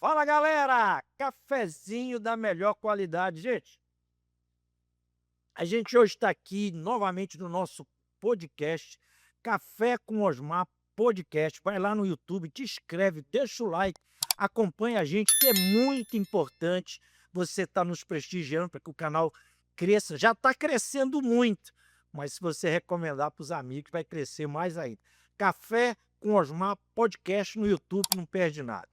Fala galera, cafezinho da melhor qualidade. Gente, a gente hoje está aqui novamente no nosso podcast, Café com Osmar Podcast. Vai lá no YouTube, te inscreve, deixa o like, acompanha a gente, que é muito importante você estar nos prestigiando para que o canal cresça. Já está crescendo muito, mas se você recomendar para os amigos, vai crescer mais ainda. Café com Osmar Podcast no YouTube, não perde nada.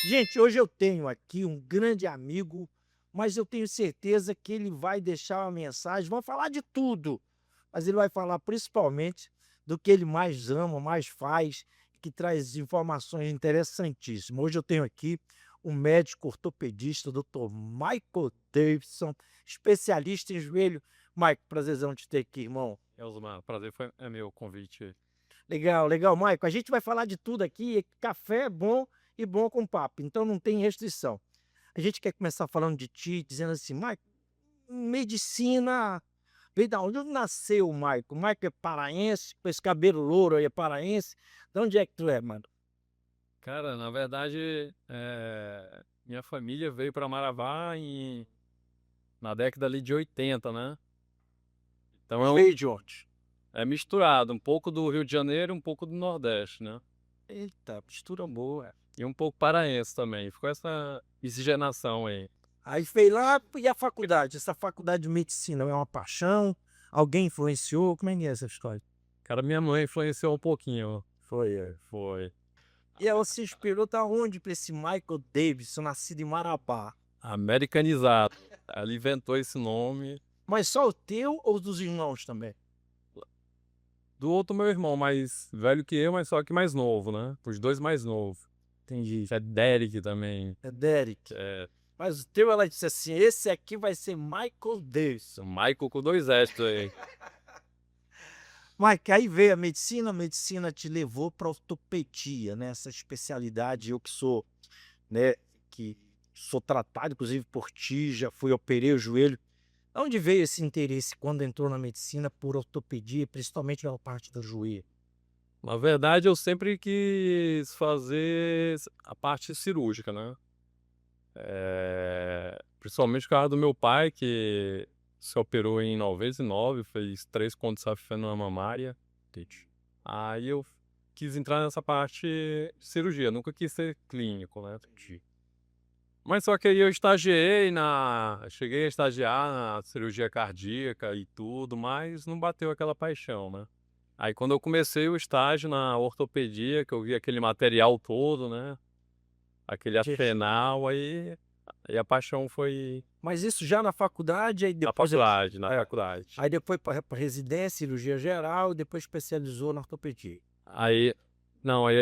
Gente, hoje eu tenho aqui um grande amigo, mas eu tenho certeza que ele vai deixar uma mensagem. Vamos falar de tudo, mas ele vai falar principalmente do que ele mais ama, mais faz, que traz informações interessantíssimas. Hoje eu tenho aqui um médico ortopedista, Dr. Michael Davidson, especialista em joelho. Michael, prazerzão de ter aqui, irmão. Osmar, prazer é meu convite. Legal, legal, Michael. A gente vai falar de tudo aqui. Café é bom e bom com papo, então não tem restrição. A gente quer começar falando de ti, dizendo assim, Michael, medicina veio da onde nasceu o Michael? O Michael é paraense, com esse cabelo louro aí é paraense. De onde é que tu é, mano? Cara, na verdade, minha família veio para Marabá na década ali de 80, né? Então Veio de onde? é misturado, um pouco do Rio de Janeiro, um pouco do Nordeste, né? Eita, mistura boa. E um pouco paraense também. Ficou essa miscigenação aí. Aí veio lá e a faculdade. Essa faculdade de medicina é uma paixão? Alguém influenciou? Como é que é essa história? Cara, minha mãe influenciou um pouquinho. Foi. E ela se inspirou da onde para esse Michael Davidson, nascido em Marabá? Americanizado. Ela inventou esse nome. Mas só o teu ou dos irmãos também? Do outro meu irmão, mais velho que eu, mas só que mais novo, né? Os dois mais novos. Entendi. É Derek também. É Derek. É, Mas o teu, ela disse assim, esse aqui vai ser Michael Davidson. Michael com dois S aí. Mike, aí veio a medicina te levou para ortopedia, né? Essa especialidade, eu que sou, né, que sou tratado, inclusive, por ti, já fui, operei o joelho. Onde veio esse interesse quando entrou na medicina por ortopedia, principalmente na parte do joelho? Na verdade, eu sempre quis fazer a parte cirúrgica, né? Principalmente por causa do meu pai, que se operou em 99, fez 3 contos de safena mamária. Aí eu quis entrar nessa parte de cirurgia, nunca quis ser clínico, né? Mas só que aí eu cheguei a estagiar na cirurgia cardíaca e tudo, mas não bateu aquela paixão, né? Aí quando eu comecei o estágio na ortopedia, que eu vi aquele material todo, né? Aquele arsenal, aí a paixão foi Mas isso já na faculdade, aí na depois... faculdade, na É. faculdade. Aí depois para residência, cirurgia geral, e depois especializou na ortopedia. Aí, não, aí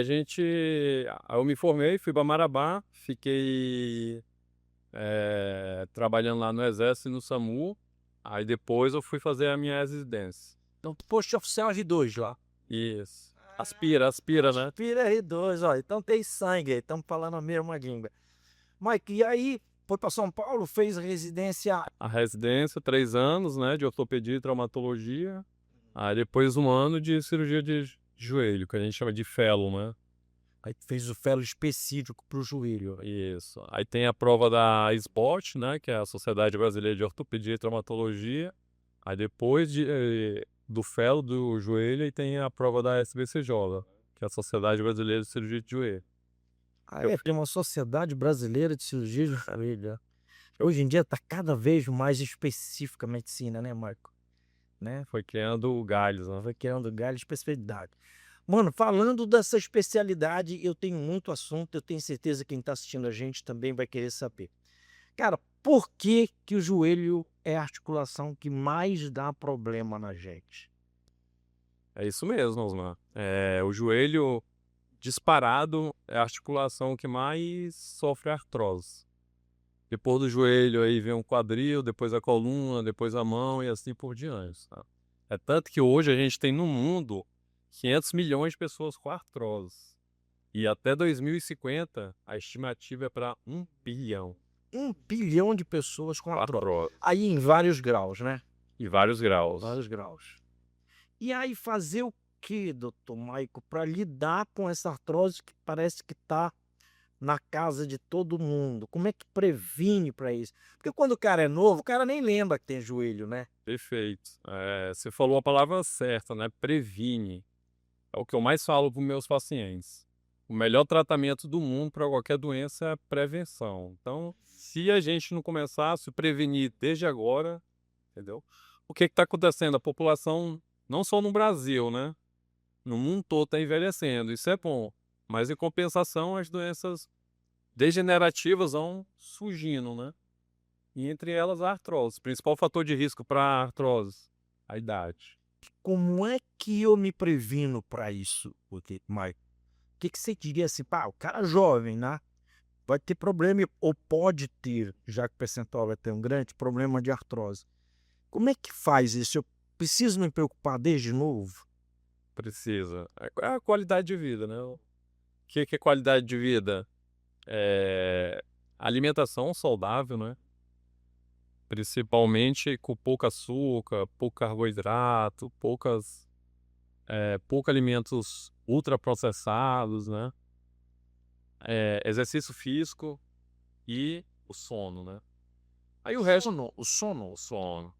eu me formei, fui para Marabá, fiquei trabalhando lá no Exército e no SAMU. Aí depois eu fui fazer a minha residência. Então, posto de oficial R2 lá. Isso. Aspira, né? Aspira R2, ó. Então tem sangue aí, estamos falando a mesma língua. Mike, e aí foi para São Paulo, fez residência. A residência, 3 anos, né, de ortopedia e traumatologia. Aí depois 1 ano de cirurgia de joelho, que a gente chama de fellow, né? Aí fez o fellow específico para o joelho. Isso. Aí tem a prova da SBOT, né, que é a Sociedade Brasileira de Ortopedia e Traumatologia. Aí depois do fellow do joelho, aí tem a prova da SBCJ, que é a Sociedade Brasileira de Cirurgia de Joelho. Tem uma Sociedade Brasileira de Cirurgia de Joelho. Hoje em dia está cada vez mais específica a medicina, né, Marco? Né? Foi criando galhos, né? Foi criando galho de especialidade. Mano, falando dessa especialidade, eu tenho muito assunto, eu tenho certeza que quem está assistindo a gente também vai querer saber. Cara, por que que o joelho é a articulação que mais dá problema na gente? É isso mesmo, Osmar. O joelho disparado é a articulação que mais sofre artrose. Depois do joelho aí vem o quadril, depois a coluna, depois a mão e assim por diante. Tá? É tanto que hoje a gente tem no mundo 500 milhões de pessoas com artrose. E até 2050 a estimativa é para 1 bilhão. 1 bilhão de pessoas com artrose. Artrose. Aí em vários graus, né? Em vários graus. Vários graus. E aí fazer o que, doutor Maico, para lidar com essa artrose que parece que está na casa de todo mundo? Como é que previne para isso? Porque quando o cara é novo, o cara nem lembra que tem joelho, né? Perfeito. Você falou a palavra certa, né? Previne. É o que eu mais falo para os meus pacientes. O melhor tratamento do mundo para qualquer doença é a prevenção. Então, se a gente não começar a se prevenir desde agora, entendeu? O que está acontecendo? A população, não só no Brasil, né? No mundo todo está envelhecendo. Isso é bom. Mas, em compensação, as doenças degenerativas vão surgindo, né? E entre elas a artrose. Principal fator de risco para a artrose, a idade. Como é que eu me previno para isso, Mike? O que você diria assim, pá, o cara jovem, né? Vai ter problema, ou pode ter, já que o percentual vai ter um grande problema de artrose. Como é que faz isso? Eu preciso me preocupar desde novo? Precisa. É a qualidade de vida, né? O que é qualidade de vida? É alimentação saudável, né? Principalmente com pouco açúcar, pouco carboidrato, pouco alimentos ultraprocessados, né? Exercício físico e o sono, né? Aí o resto, o sono.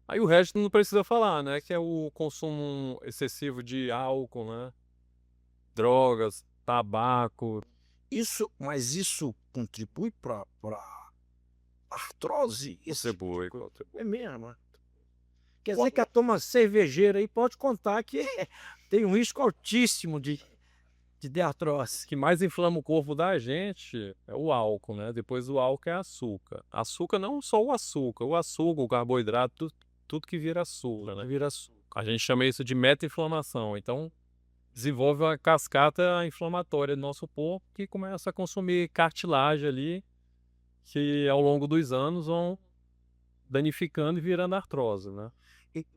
Aí o resto não precisa falar, né? Que é o consumo excessivo de álcool, né? Drogas, tabaco. Mas isso contribui para artrose? Esse tipo de Contribui, coisa? contribui. É mesmo, né? Quer dizer que a turma cervejeira aí pode contar que tem um risco altíssimo de ter artrose. O que mais inflama o corpo da gente é o álcool, né? Depois o álcool é açúcar. Açúcar não só o açúcar, o carboidrato, tudo que vira açúcar, né? Vira açúcar. A gente chama isso de meta-inflamação. Então, desenvolve uma cascata inflamatória do nosso corpo que começa a consumir cartilagem ali, que ao longo dos anos vão danificando e virando artrose, né?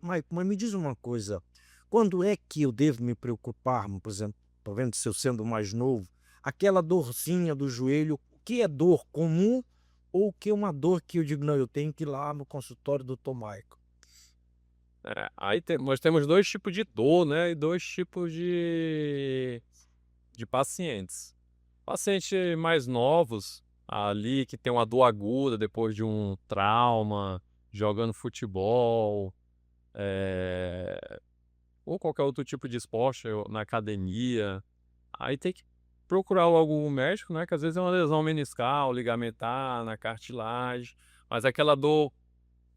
Mas me diz uma coisa, quando é que eu devo me preocupar, por exemplo, tô vendo se eu sendo mais novo, aquela dorzinha do joelho, o que é dor comum ou o que é uma dor que eu digo, não, eu tenho que ir lá no consultório do Dr. Maico? Nós temos dois tipos de dor, né? E dois tipos de pacientes. Pacientes mais novos, ali que tem uma dor aguda depois de um trauma, jogando futebol, ou qualquer outro tipo de esporte, ou na academia. Aí tem que procurar logo um médico, né? Que às vezes é uma lesão meniscal, ligamentar, na cartilagem. Mas aquela dor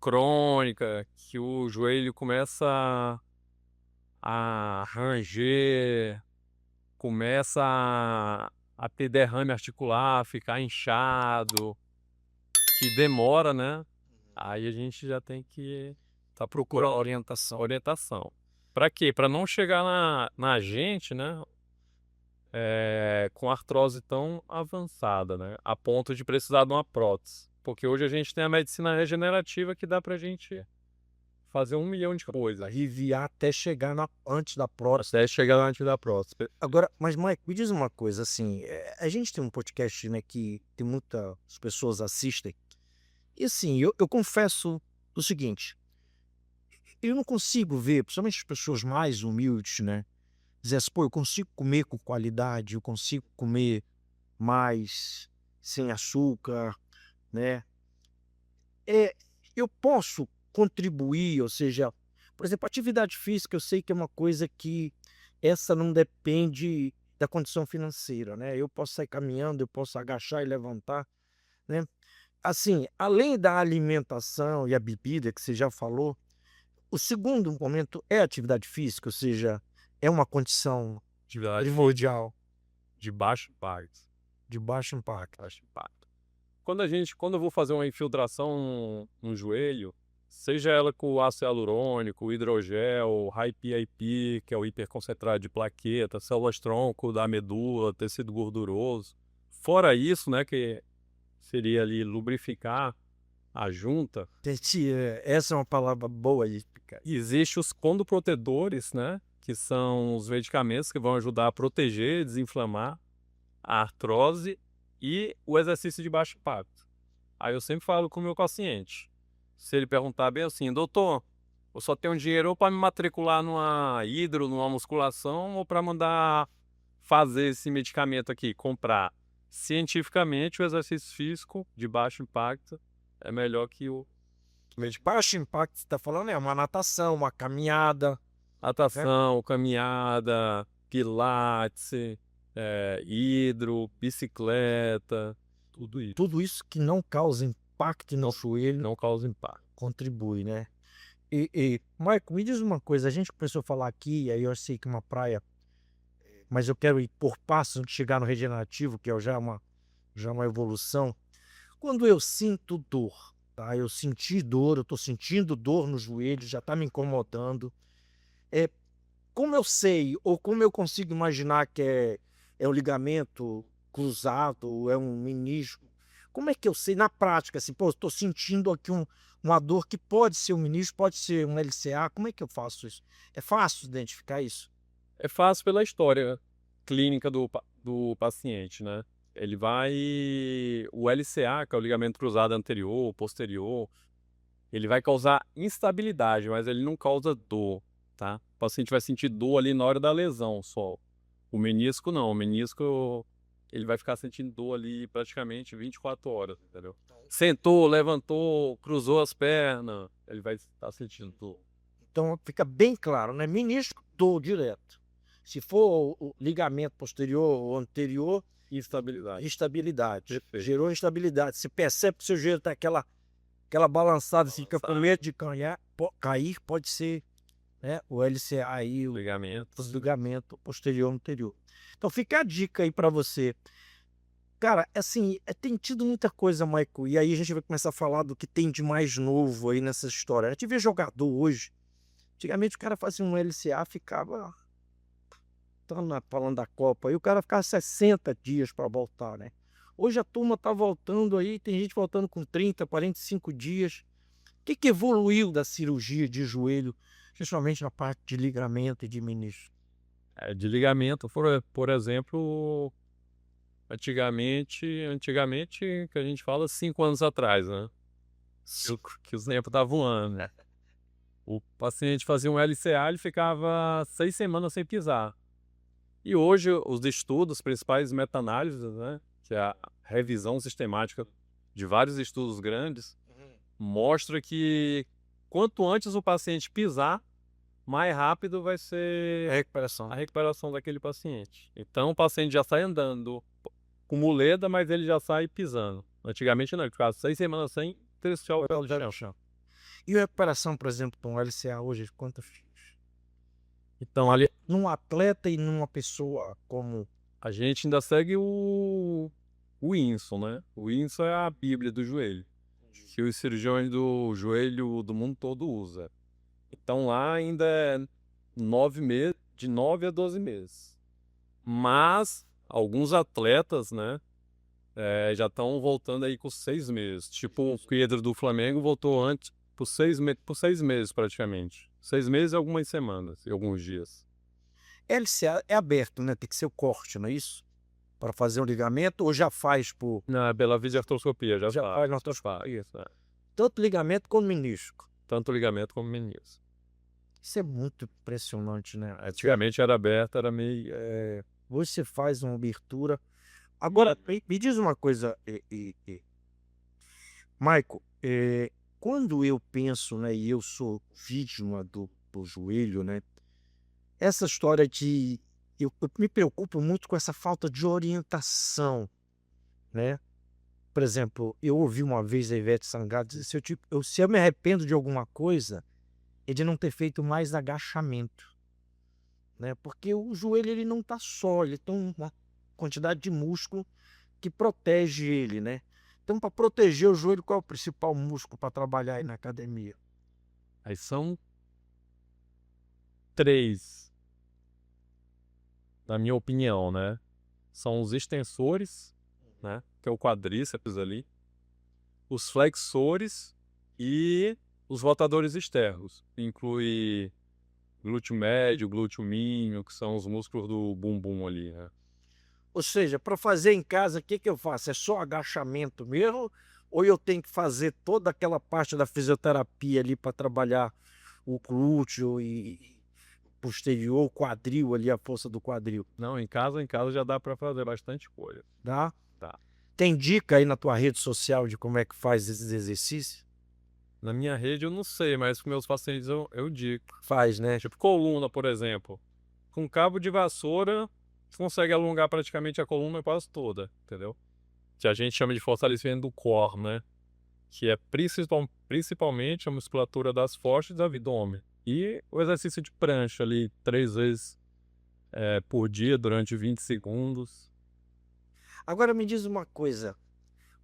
crônica, que o joelho começa a ranger, começa a ter derrame articular, ficar inchado, que demora, né? Aí a gente já tem que estar procurando orientação. Para quê? Para não chegar na gente, né? Com artrose tão avançada, né? A ponto de precisar de uma prótese. Porque hoje a gente tem a medicina regenerativa que dá pra gente fazer 1 milhão de coisas. Aliviar até chegar antes da prótese. Até chegar antes da prótese. Agora, mas Mike, me diz uma coisa, assim, a gente tem um podcast, né, que tem muitas pessoas assistem, e assim, eu confesso o seguinte, eu não consigo ver, principalmente as pessoas mais humildes, né, dizer assim, pô, eu consigo comer com qualidade, eu consigo comer mais sem açúcar, né, eu posso contribuir, ou seja, por exemplo, atividade física, eu sei que é uma coisa que essa não depende da condição financeira, né? Eu posso sair caminhando, eu posso agachar e levantar, né? Assim, além da alimentação e a bebida que você já falou, o segundo momento é a atividade física, ou seja, é uma condição Atividade primordial de baixo impacto. de baixo impacto. Baixo impacto. Quando eu vou fazer uma infiltração no joelho, seja ela com ácido hialurônico, hidrogel, High PIP, que é o hiperconcentrado de plaqueta, células tronco da medula, tecido gorduroso. Fora isso, né, que seria ali lubrificar a junta, Gente, essa é uma palavra boa aí. existem os condoprotetores, né, que são os medicamentos que vão ajudar a proteger, desinflamar a artrose e o exercício de baixo impacto. Aí eu sempre falo com o meu paciente, se ele perguntar bem assim, doutor, eu só tenho dinheiro ou para me matricular numa numa musculação ou para mandar fazer esse medicamento aqui, comprar. cientificamente o exercício físico de baixo impacto é melhor que o De baixo impacto, você está falando, é uma natação, uma caminhada, né? natação, caminhada, pilates, hidro, bicicleta, tudo isso. Tudo isso que não causa impacto no joelho Não causa impacto. contribui, né? Marco, me diz uma coisa, a gente começou a falar aqui, aí eu sei que é uma praia, mas eu quero ir por passos antes de chegar no regenerativo, que é já uma evolução. Quando eu sinto dor, tá? Eu senti dor, eu tô sentindo dor no joelho, já tá me incomodando. Como eu sei, ou como eu consigo imaginar que é um ligamento cruzado, ou é um menisco? Como é que eu sei na prática, assim, pô, estou sentindo aqui uma dor que pode ser um menisco, pode ser um LCA, como é que eu faço isso? É fácil identificar isso? É fácil pela história clínica do paciente, né? Ele vai. O LCA, que é o ligamento cruzado anterior, posterior, ele vai causar instabilidade, mas ele não causa dor, tá? O paciente vai sentir dor ali na hora da lesão só. O menisco não. O menisco, ele vai ficar sentindo dor ali praticamente 24 horas, entendeu? Sentou, levantou, cruzou as pernas, ele vai estar sentindo dor. Então fica bem claro, né? Menisco, dor direto. Se for o ligamento posterior ou anterior, Instabilidade. instabilidade. Perfeito. Gerou instabilidade. Você percebe que o seu joelho está aquela balançada, assim, fica com medo de cair, pode ser, né, o LCA aí, o Ligamento. ligamento posterior anterior. Então fica a dica aí para você. Cara, assim, tem tido muita coisa, Michael, e aí a gente vai começar a falar do que tem de mais novo aí nessa história. A gente vê jogador hoje, antigamente o cara fazia um LCA, ficava, falando da Copa, aí o cara ficava 60 dias para voltar, né? Hoje a turma tá voltando aí, tem gente voltando com 30, 45 dias. O que evoluiu da cirurgia de joelho, principalmente na parte de ligamento e de menisco? De ligamento, por exemplo, antigamente, que a gente fala 5 anos atrás, né? Que o tempo tá voando, né? O paciente fazia um LCA, ele ficava 6 semanas sem pisar. E hoje os estudos, principais meta-análises, né? Que é a revisão sistemática de vários estudos grandes, mostra que quanto antes o paciente pisar, mais rápido vai ser a recuperação daquele paciente. Então o paciente já sai andando com muleta, mas ele já sai pisando. Antigamente não, ele ficava 6 semanas sem terciar o pé no chão. E a recuperação, por exemplo, com o LCA hoje, quanto fica? Então ali Num atleta e numa pessoa como... a gente ainda segue o Winson, né? O Winson é a bíblia do joelho, que os cirurgiões do joelho do mundo todo usam. Então lá ainda é 9 meses, de 9 a 12 meses. Mas alguns atletas, né, já estão voltando aí com 6 meses. Tipo o Pedro do Flamengo voltou antes por 6 meses praticamente. 6 meses e algumas semanas e alguns dias. LCA é aberto, né? Tem que ser o corte, não é isso? Para fazer um ligamento, ou já faz por... Na pela videoartroscopia já faz na faz. artroscopia. Isso, Tanto ligamento quanto menisco. tanto ligamento como menisco. Isso é muito impressionante, né? Antigamente era aberto, era meio... Hoje você faz uma abertura. Agora, me diz uma coisa, Michael, quando eu penso, né, e eu sou vítima do joelho, né, essa história de... Eu me preocupo muito com essa falta de orientação, né? Por exemplo, eu ouvi uma vez a Ivete Sangalo dizer, se eu me arrependo de alguma coisa, é de não ter feito mais agachamento, né? Porque o joelho ele não está só, ele tem uma quantidade de músculo que protege ele, né? Então, para proteger o joelho, qual é o principal músculo para trabalhar aí na academia? Aí são 3, na minha opinião, né? São os extensores, né? Que é o quadríceps ali, os flexores e os rotadores externos. Inclui glúteo médio, glúteo mínimo, que são os músculos do bumbum ali, né? Ou seja, para fazer em casa, o que eu faço? É só agachamento mesmo? Ou eu tenho que fazer toda aquela parte da fisioterapia ali para trabalhar o glúteo e posterior, o quadril ali, a força do quadril? Não, em casa já dá para fazer bastante coisa. Tá? Tá. Tem dica aí na tua rede social de como é que faz esses exercícios? Na minha rede eu não sei, mas com meus pacientes eu digo. Faz, né? Tipo coluna, por exemplo. Com cabo de vassoura, você consegue alongar praticamente a coluna quase toda, entendeu? Que a gente chama de fortalecimento do core, né? Que é principalmente a musculatura das costas e do abdômen. E o exercício de prancha ali, 3 vezes por dia, durante 20 segundos. Agora me diz uma coisa.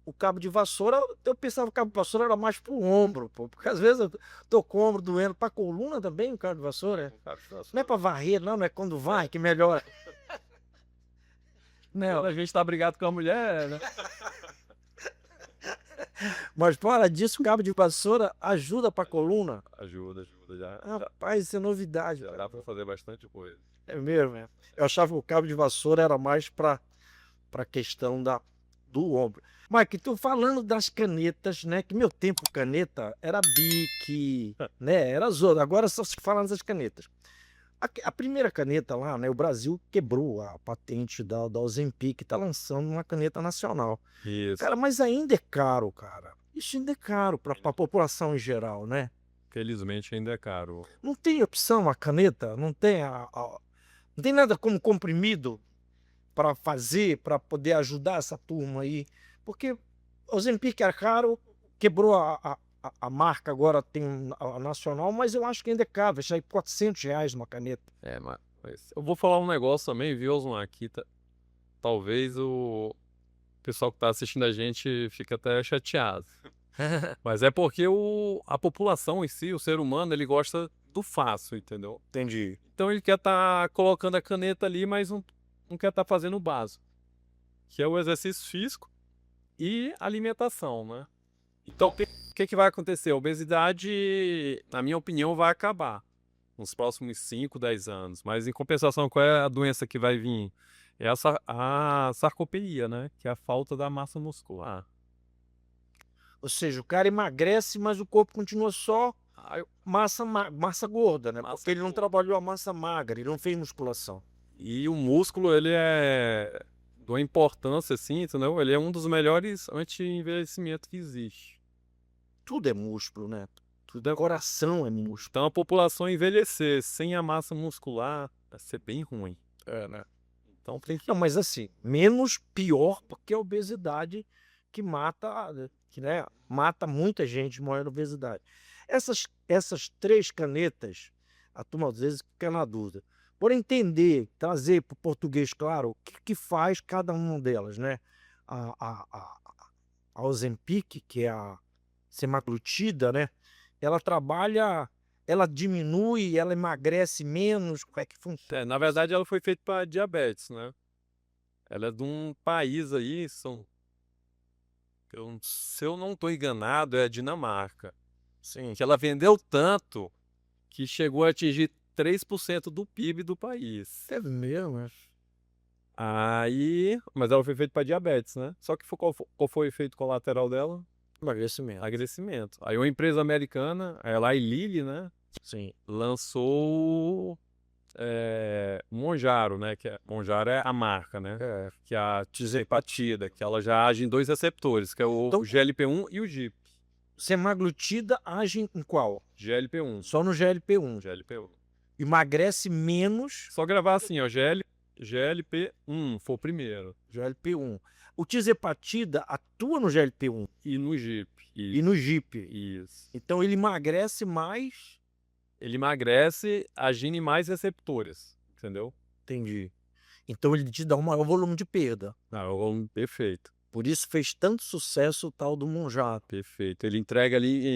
O cabo de vassoura, eu pensava que o cabo de vassoura era mais pro ombro, pô, porque às vezes eu tô com o ombro doendo. Pra coluna também o cabo de vassoura? Não é pra varrer, não é quando vai que melhora. Não, Quando a gente tá brigado com a mulher, né? mas fora disso, o cabo de vassoura ajuda pra coluna. Ajuda. Já Rapaz, isso é novidade. dá pra fazer bastante coisa. É mesmo, é. Eu achava que o cabo de vassoura era mais pra questão do ombro. Mike, tu falando das canetas, né? Que meu tempo caneta era Bic, né? Era Zodo. Agora só se fala das canetas. A primeira caneta lá, né? O Brasil quebrou a patente da Ozempic, tá lançando uma caneta nacional. Isso. Cara, mas ainda é caro, cara. Isso ainda é caro para a população em geral, né? Felizmente ainda é caro. Não tem opção a caneta, não tem não tem nada como comprimido para fazer, para poder ajudar essa turma aí. Porque o Ozempic é caro, quebrou a marca, agora tem a nacional, mas eu acho que ainda é caro, vai sair R$ 400 uma caneta. Mas eu vou falar um negócio também, viu, Osmar? Aqui talvez o pessoal que tá assistindo a gente fique até chateado. Mas é porque a população em si, o ser humano, ele gosta do fácil, entendeu? Entendi. Então ele quer estar colocando a caneta ali, mas não quer estar fazendo o básico, que é o exercício físico e alimentação, né? Então, o que vai acontecer? A obesidade, na minha opinião, vai acabar nos próximos 5, 10 anos. Mas, em compensação, qual é a doença que vai vir? É a sarcopenia, né? Que é a falta da massa muscular. Ou seja, o cara emagrece, mas o corpo continua só Aí, massa gorda, né? Massa Porque ele não gorda. trabalhou a massa magra, ele não fez musculação. E o músculo, ele é de uma importância, assim, entendeu? Ele é um dos melhores anti-envelhecimento que existe. Tudo é músculo, né? Tudo é coração, é músculo. Então, a população envelhecer sem a massa muscular vai ser bem ruim. É, né? Então, tem que... Não, mas assim, menos pior, porque a obesidade que mata, que, né, mata muita gente morrendo de obesidade. Essas três canetas, a turma às vezes fica na dúvida. Por entender, trazer para o português claro, o que faz cada uma delas, né? A, a, a, a Ozempic, que é a semaglutida, né? Ela trabalha, ela diminui, ela emagrece menos, como é que funciona? Na verdade, ela foi feita para diabetes, né? Ela é de um país aí, se eu não estou enganado, é a Dinamarca. Sim. Que ela vendeu tanto que chegou a atingir 3% do PIB do país. É mesmo, é. Mas ela foi feita para diabetes, né? Só que qual foi o efeito colateral dela? Emagrecimento. Emagrecimento. Aí uma empresa americana, a Eli Lilly, né? Sim. Lançou Monjaro, né? Monjaro é a marca, né? É. Que é a tirzepatida, que ela já age em 2 receptores, que é o Então- GLP-1 e o GIP. Semaglutida age em qual? GLP-1. Só no GLP-1. GLP-1. Emagrece menos Só gravar assim, ó, GLP-1 foi o primeiro. GLP-1. O tirzepatida atua no GLP-1 E no GIP. e no GIP. Isso. Então ele emagrece mais. Ele emagrece agindo em mais receptores, entendeu? Entendi. Então ele te dá um maior volume de perda. Perfeito. Por isso fez tanto sucesso o tal do Monjaro. Perfeito. Ele entrega ali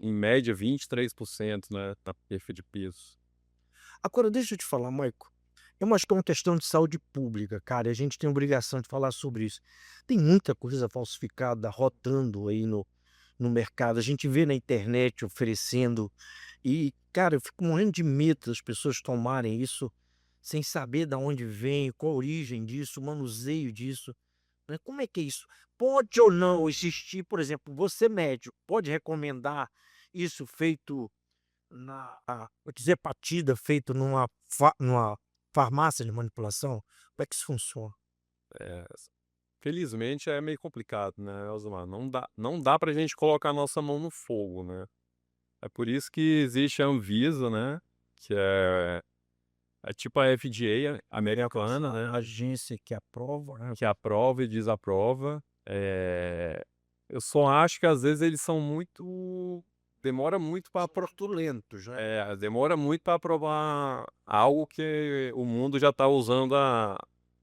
em média 23%, né, na perda de peso. Agora, deixa eu te falar, Maico. Eu acho que é uma questão de saúde pública, cara. E a gente tem obrigação de falar sobre isso. Tem muita coisa falsificada rodando aí no mercado. A gente vê na internet oferecendo. E, cara, eu fico morrendo de medo das pessoas tomarem isso sem saber de onde vem, qual a origem disso, o manuseio disso, né? Como é que é isso? Pode ou não existir, por exemplo, você médico, pode recomendar isso feito vou dizer, partida feito numa farmácia de manipulação? Como é que isso funciona? felizmente é meio complicado, né, Osmar? Não dá pra gente colocar a nossa mão no fogo, né? É por isso que existe a Anvisa, né? Que é tipo a FDA americana, A né? agência que aprova, né? Que aprova e desaprova. Eu só acho que às vezes eles são muito. Demora muito para Fraudulentos, né? demora muito para aprovar algo que o mundo já está usando há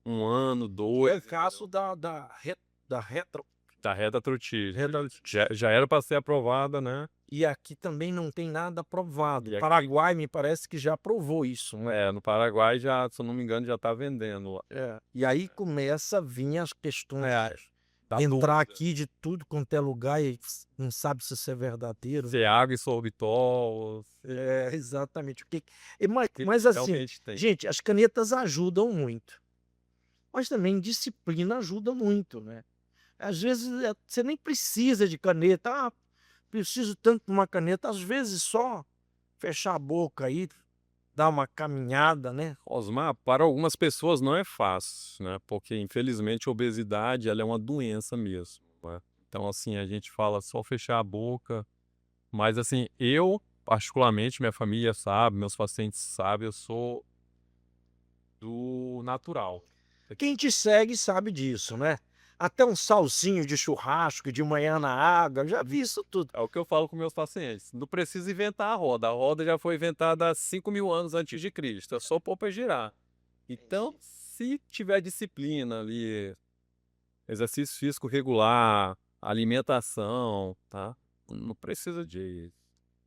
um ano, É o dois, caso da retro. da reta trutídea. retro- Já era para ser aprovada, né? E aqui também não tem nada aprovado. E O aqui- Paraguai me parece que já aprovou isso, né? No Paraguai já, se eu não me engano, já está vendendo lá. E aí começa a vir as questões. Da Entrar dúvida. aqui de tudo quanto é lugar e não sabe se isso é verdadeiro. Se é água e sorbitol. Exatamente. Mas assim, Realmente tem. gente, as canetas ajudam muito. Mas também disciplina ajuda muito, né? Às vezes você nem precisa de caneta. Ah, preciso tanto de uma caneta. Às vezes só fechar a boca aí, dar uma caminhada, né? Osmar, para algumas pessoas não é fácil, né? Porque, infelizmente, a obesidade, ela é uma doença mesmo, né? Então, assim, a gente fala só fechar a boca. Mas, assim, eu, particularmente, minha família sabe, meus pacientes sabem, eu sou do natural. Quem te segue sabe disso, né? Até um salzinho de churrasco de manhã na água, já vi isso tudo. É o que eu falo com meus pacientes. Não precisa inventar a roda. A roda já foi inventada há 5 mil anos antes de Cristo. É só pôr para girar. Então, se tiver disciplina ali, exercício físico regular, alimentação, tá? Não precisa de.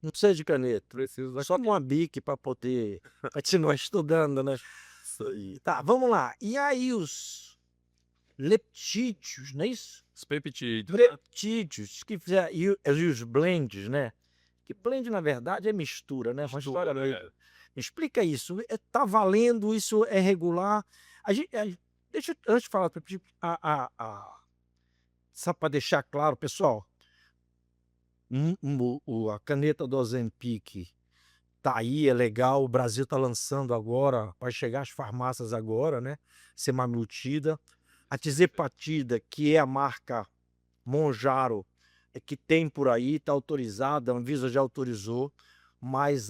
Não precisa de caneta. Precisa Só com uma bique para poder continuar estudando, né? disso aí. Tá, vamos lá. E aí os leptídeos, não é isso? Os peptídeos. Leptídeos, e os blends, né? Que blend, na verdade, é mistura, né? Uma história doida. É. Me explica isso. Tá valendo? Isso é regular? Deixa eu, antes de falar, só para deixar claro, pessoal, a caneta do Ozempic tá aí, é legal. O Brasil tá lançando agora, vai chegar às farmácias agora, né? Semaglutida. A Tizepatida, que é a marca Monjaro, que tem por aí, está autorizada, a Anvisa já autorizou, mas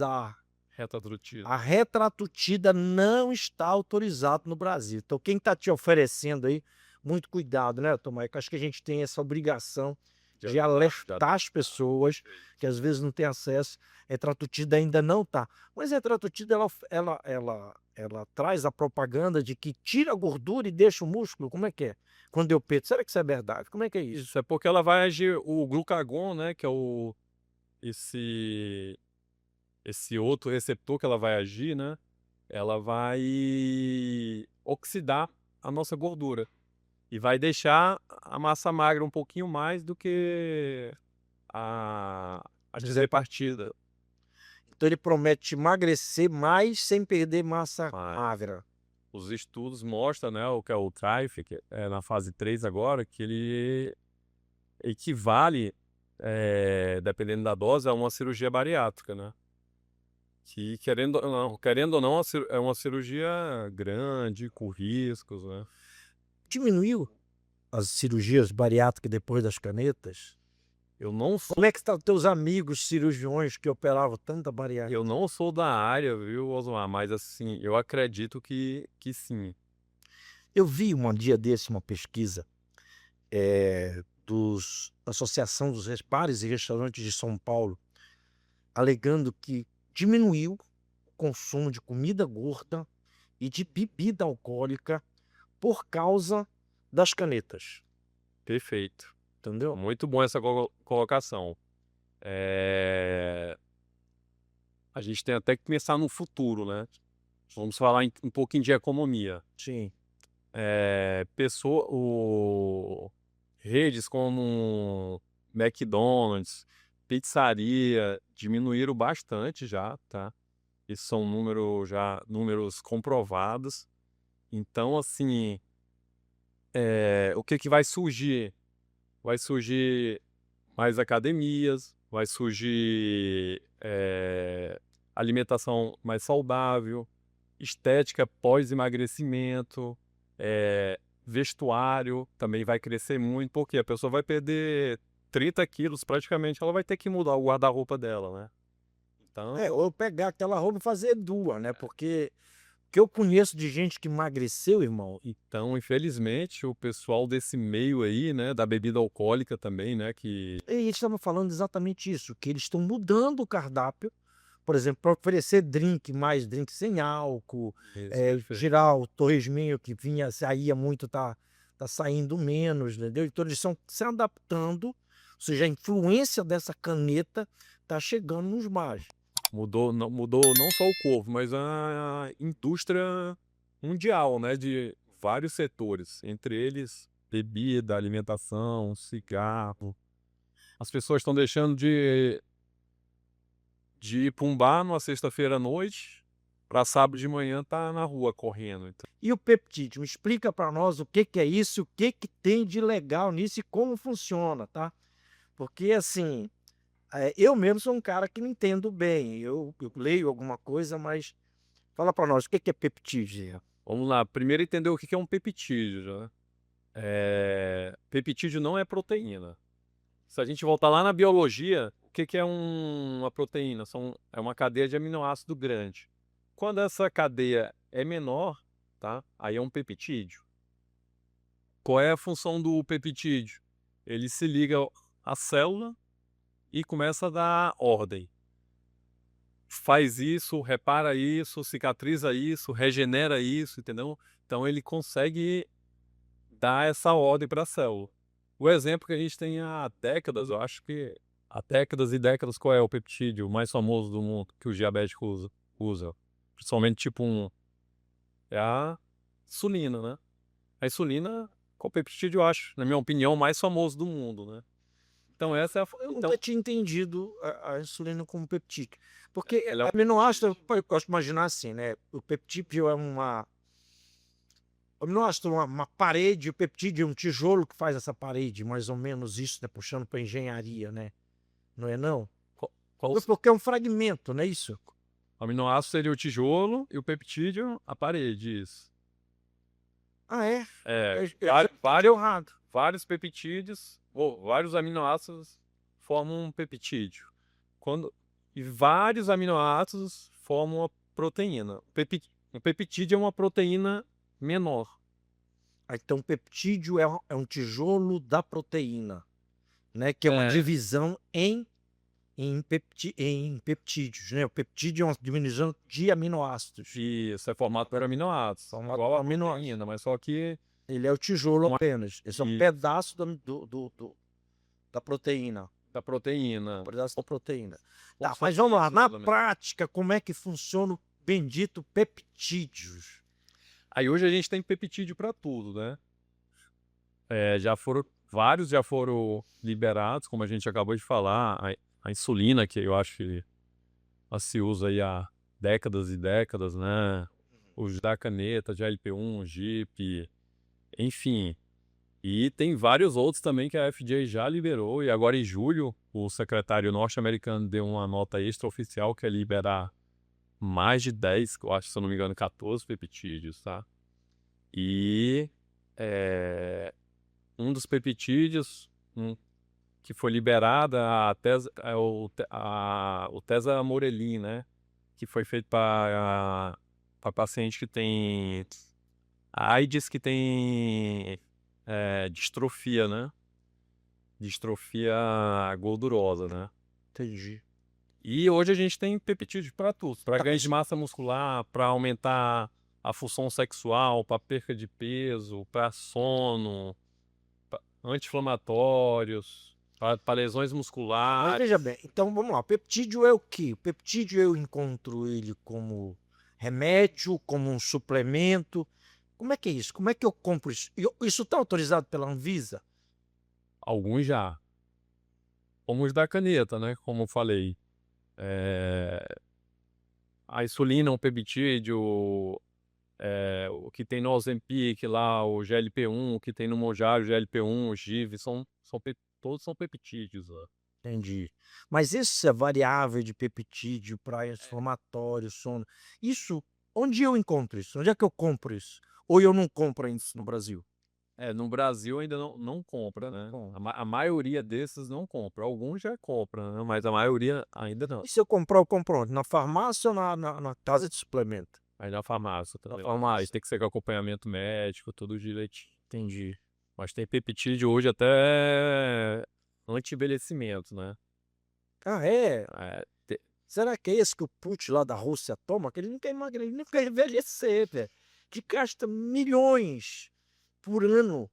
Retatrutida. a retratutida não está autorizada no Brasil. Então, quem está te oferecendo aí, muito cuidado, né, Tomás? Que acho que a gente tem essa obrigação de alertar as pessoas que às vezes não têm acesso. Retratutida ainda não está. Mas a retratutida, ela traz a propaganda de que tira a gordura e deixa o músculo. Como é que é? Quando eu peito. Será que isso é verdade? Como é que é isso? Isso é porque ela vai agir o glucagon, né? Que é esse outro receptor que ela vai agir, né? Ela vai oxidar a nossa gordura e vai deixar a massa magra um pouquinho mais do que a Tizepatida. Então ele promete emagrecer mais sem perder massa Mas magra. os estudos mostram, né, o que é o TRIFE, que é na fase 3 agora, que ele equivale, dependendo da dose, a uma cirurgia bariátrica, né? Que, querendo ou não, é uma cirurgia grande, com riscos, né? Diminuiu as cirurgias bariátricas depois das canetas? Eu não sou, Como é que estão teus amigos cirurgiões que operavam tanta bariátrica? eu não sou da área, viu, Osmar? Mas, assim, eu acredito que sim. Eu vi um dia desse uma pesquisa da Associação dos Bares e Restaurantes de São Paulo, alegando que diminuiu o consumo de comida gorda e de bebida alcoólica por causa das canetas. Perfeito. Entendeu? Muito bom essa colocação. A gente tem até que pensar no futuro, né? Vamos falar um pouquinho de economia. Sim. Redes como McDonald's, pizzaria, diminuíram bastante já, tá? Isso são números comprovados. Então, assim, o que vai surgir? Vai surgir mais academias, vai surgir alimentação mais saudável, estética pós-emagrecimento, vestuário também vai crescer muito, porque a pessoa vai perder 30 quilos, praticamente ela vai ter que mudar o guarda-roupa dela, né? Então, Ou pegar aquela roupa e fazer duas, né? Porque o que eu conheço de gente que emagreceu, irmão, então, infelizmente, o pessoal desse meio aí, né, da bebida alcoólica também, né, que e eles estavam falando exatamente isso, que eles estão mudando o cardápio, por exemplo, para oferecer mais drink sem álcool, Isso, perfeito. girar o torresminho que saía muito, tá saindo menos, entendeu? Então eles estão se adaptando, ou seja, a influência dessa caneta tá chegando nos bares. Mudou não só o corpo, mas a indústria mundial, né, de vários setores, entre eles bebida, alimentação, cigarro. As pessoas estão deixando de ir para um bar numa sexta-feira à noite, para sábado de manhã tá na rua correndo. Então, E o peptídeo? Me explica para nós o que que é isso, o que que tem de legal nisso e como funciona, tá? Porque assim, eu mesmo sou um cara que não entendo bem, eu leio alguma coisa, mas fala para nós, o que que é peptídeo? vamos lá, primeiro entender o que que é um peptídeo, né? Peptídeo não é proteína. Se a gente voltar lá na biologia, o que que é uma proteína? É uma cadeia de aminoácido grande. Quando essa cadeia é menor, tá? Aí é um peptídeo. Qual é a função do peptídeo? Ele se liga à célula e começa a dar ordem. Faz isso, repara isso, cicatriza isso, regenera isso, entendeu? Então ele consegue dar essa ordem para a célula. O exemplo que a gente tem há décadas, eu acho que há décadas e décadas, qual é o peptídeo mais famoso do mundo que os diabéticos usam? Principalmente tipo 1. É a insulina, né? A insulina, qual peptídeo eu acho, na minha opinião, o mais famoso do mundo, né? Então essa é a... Eu Então, nunca tinha entendido a insulina como peptídeo, porque ela é aminoácido, eu gosto de imaginar assim, né? O peptídeo é o aminoácido, uma parede, o peptídeo é um tijolo que faz essa parede, mais ou menos isso, né? Puxando para engenharia, né? Não é não? qual Porque é um fragmento, não é isso? aminoácido seria o tijolo e o peptídeo a parede, isso. Ah, é? Eu Vários, sempre tinha errado. vários peptídeos, ou vários aminoácidos formam um peptídeo. E vários aminoácidos formam uma proteína. O peptídeo é uma proteína menor. Então, peptídeo é um tijolo da proteína, né? Que é uma É, divisão em peptídeos, né? O peptídeo é uma divisão de aminoácidos. isso é formado por aminoácidos, Formado igual por a aminoácidos. proteína, mas só que Ele é o tijolo uma, apenas. Esse é um e, pedaço da proteína. da proteína. Um pedaço da proteína. Como Tá, se mas fosse vamos lá. isso, Na pelo menos. prática, como é que funciona o bendito peptídeos? Aí hoje a gente tem peptídeo para tudo, né? Vários já foram liberados, como a gente acabou de falar, a insulina, que eu acho que ela se usa aí há décadas e décadas, né? Os da caneta, GLP-1, GIP, enfim. E tem vários outros também que a FDA já liberou, e agora em julho o secretário norte-americano deu uma nota extraoficial que é liberar mais de 10, eu acho, se eu não me engano, 14 peptídeos, tá? E um dos peptídeos que foi liberada o Tesamorelin, né? Que foi feito para paciente que tem AIDS, que tem distrofia, né? Distrofia gordurosa, né? Entendi. E hoje a gente tem peptídeos para tudo, para Tá, ganho de massa muscular, para aumentar a função sexual, para perca de peso, para sono, anti-inflamatórios, para lesões mas musculares. veja bem, então vamos lá. O peptídeo é o quê? O peptídeo eu encontro ele como remédio, como um suplemento. Como é que é isso? Como é que eu compro isso? Isso está autorizado pela Anvisa? Alguns já. Como os da caneta, né? Como eu falei. É, A insulina, o peptídeo, o que tem no Ozempic lá, o GLP-1, o que tem no Mounjaro, o GLP-1, o GIV, todos são peptídeos lá. Entendi. Mas essa variável de peptídeo para inflamatório, sono, isso, onde eu encontro isso? Onde é que eu compro isso? Ou eu não compro isso no Brasil? No Brasil ainda não compra, né? Bom, A maioria desses não compra. Alguns já compram, né? Mas a maioria ainda não. e se eu comprar, eu compro onde? Na farmácia ou na casa de suplemento? Aí na farmácia Na também. Aí farmácia. tem que ser com acompanhamento médico, tudo direitinho. Entendi. Mas tem peptídeo hoje até anti-envelhecimento, né? Ah, é? É, Será que é esse que o Putin lá da Rússia toma? Que ele não quer emagrecer, ele não quer envelhecer, velho. Que gasta milhões por ano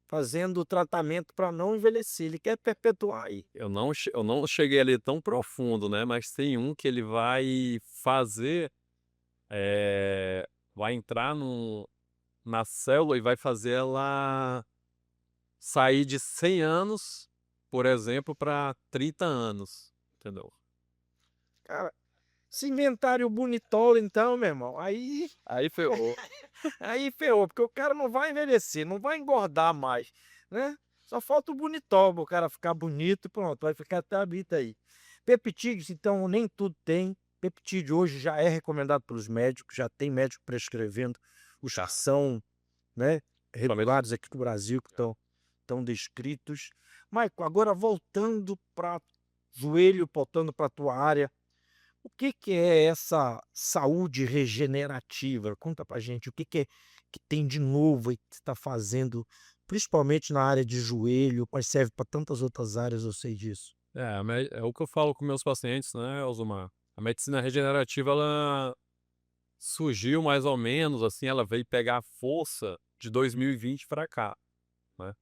fazendo tratamento para não envelhecer. Ele quer perpetuar aí. eu não cheguei ali tão profundo, né? Mas tem um que ele vai fazer, é, vai entrar na célula e vai fazer ela sair de 100 anos, por exemplo, para 30 anos, entendeu? Cara, se inventário bonitola, então, meu irmão, Aí ferrou. aí ferrou, porque o cara não vai envelhecer, não vai engordar mais, né? Só falta o bonitola, o cara ficar bonito e pronto, vai ficar até a bita aí. Peptídeos, então, nem tudo tem. Peptídeo hoje já é recomendado pelos médicos, já tem médico prescrevendo os que são, né, Principalmente- regulares aqui no Brasil, que estão descritos. Maico, agora voltando para joelho, voltando para a tua área, o que que é essa saúde regenerativa? Conta pra gente, o que que é que tem de novo aí que você está fazendo, principalmente na área de joelho, mas serve para tantas outras áreas, eu sei disso. É o que eu falo com meus pacientes, né, Alzumar? A medicina regenerativa, ela surgiu mais ou menos, assim, ela veio pegar força de 2020 para cá, né?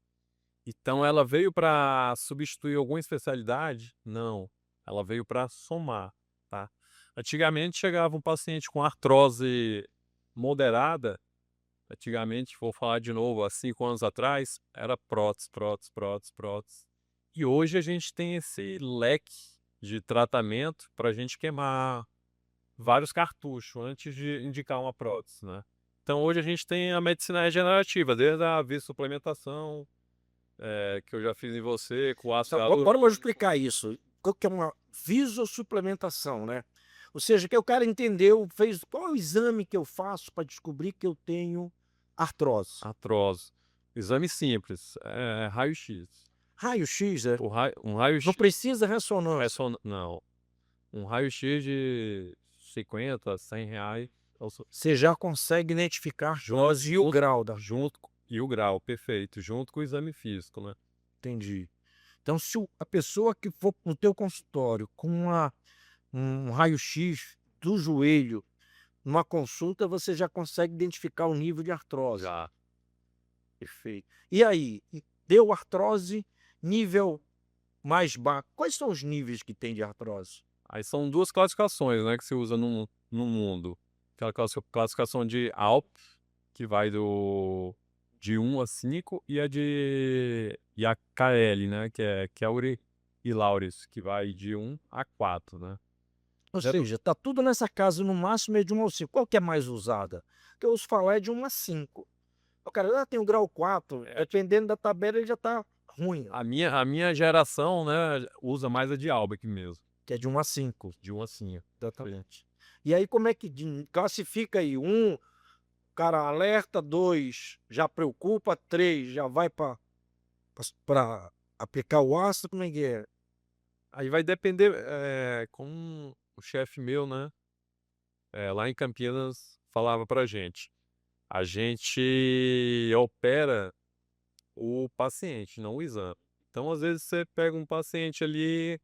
Então, ela veio para substituir alguma especialidade? Não. Ela veio para somar, tá? Antigamente chegava um paciente com artrose moderada. Antigamente, vou falar de novo, há 5 anos atrás, era prótese, prótese, prótese, prótese. E hoje a gente tem esse leque de tratamento para a gente queimar vários cartuchos antes de indicar uma prótese, né? Então hoje a gente tem a medicina regenerativa, desde a suplementação, que eu já fiz em você, com o ácido Então, agora hialurônico. vamos explicar isso. O que é uma visosuplementação, né? Ou seja, que o cara entendeu, fez qual é o exame que eu faço para descobrir que eu tenho artrose? Artrose. Exame simples, raio-x. Raio-X, é? Um Não raio-x, precisa ressonância. não, um raio-x de 50 a 100 reais. Você já consegue identificar a Junto, artrose e o grau da. e o grau, perfeito, junto com o exame físico, né? Entendi. Então, se a pessoa que for para o teu consultório com um raio-x do joelho, numa consulta, você já consegue identificar o nível de artrose. Já. Perfeito. E aí, deu artrose, nível mais baixo. Quais são os níveis que tem de artrose? Aí são duas classificações, né, que se usa no mundo. Aquela classificação de ALP, que vai de 1 a 5, e a KL, né, que é Kelly e Lauris, que vai de 1 a 4, né? Ou Zero- seja, tá tudo nessa casa, no máximo é de 1 a 5. Qual que é mais usada? O que eu ouço falar é de 1 a 5. O cara tem o grau 4, dependendo da tabela, ele já tá ruim, ó, a minha geração, né, usa mais a de Albec mesmo, que é de 1 a 5. de 1 a 5. Exatamente. E aí, como é que classifica aí? 1, cara, alerta. 2, já preocupa. 3, já vai para aplicar o ácido. Como é que é? Aí vai depender, com o chefe meu, né, lá em Campinas, falava pra gente. A gente opera o paciente, não o exame. Então, às vezes, você pega um paciente ali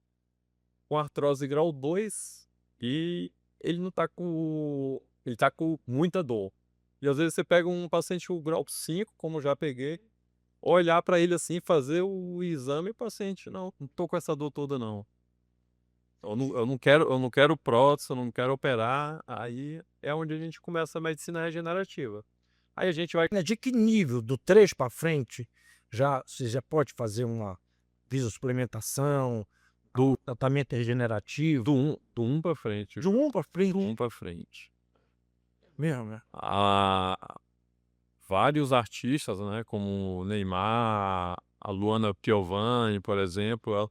com artrose grau 2 e ele não tá com. Ele tá com muita dor. E às vezes você pega um paciente com grau 5, como eu já peguei, olhar para ele assim, fazer o exame e o paciente, não tô com essa dor toda, não. Eu não quero prótese, eu não quero operar. Aí é onde a gente começa a medicina regenerativa. Aí a gente vai De que nível? Do 3 para frente, você já pode fazer uma visosuplementação, tratamento regenerativo? do um para frente. De 1 para frente? Do um para frente. Mesmo, né? Vários artistas, né, como o Neymar, a Luana Piovani, por exemplo,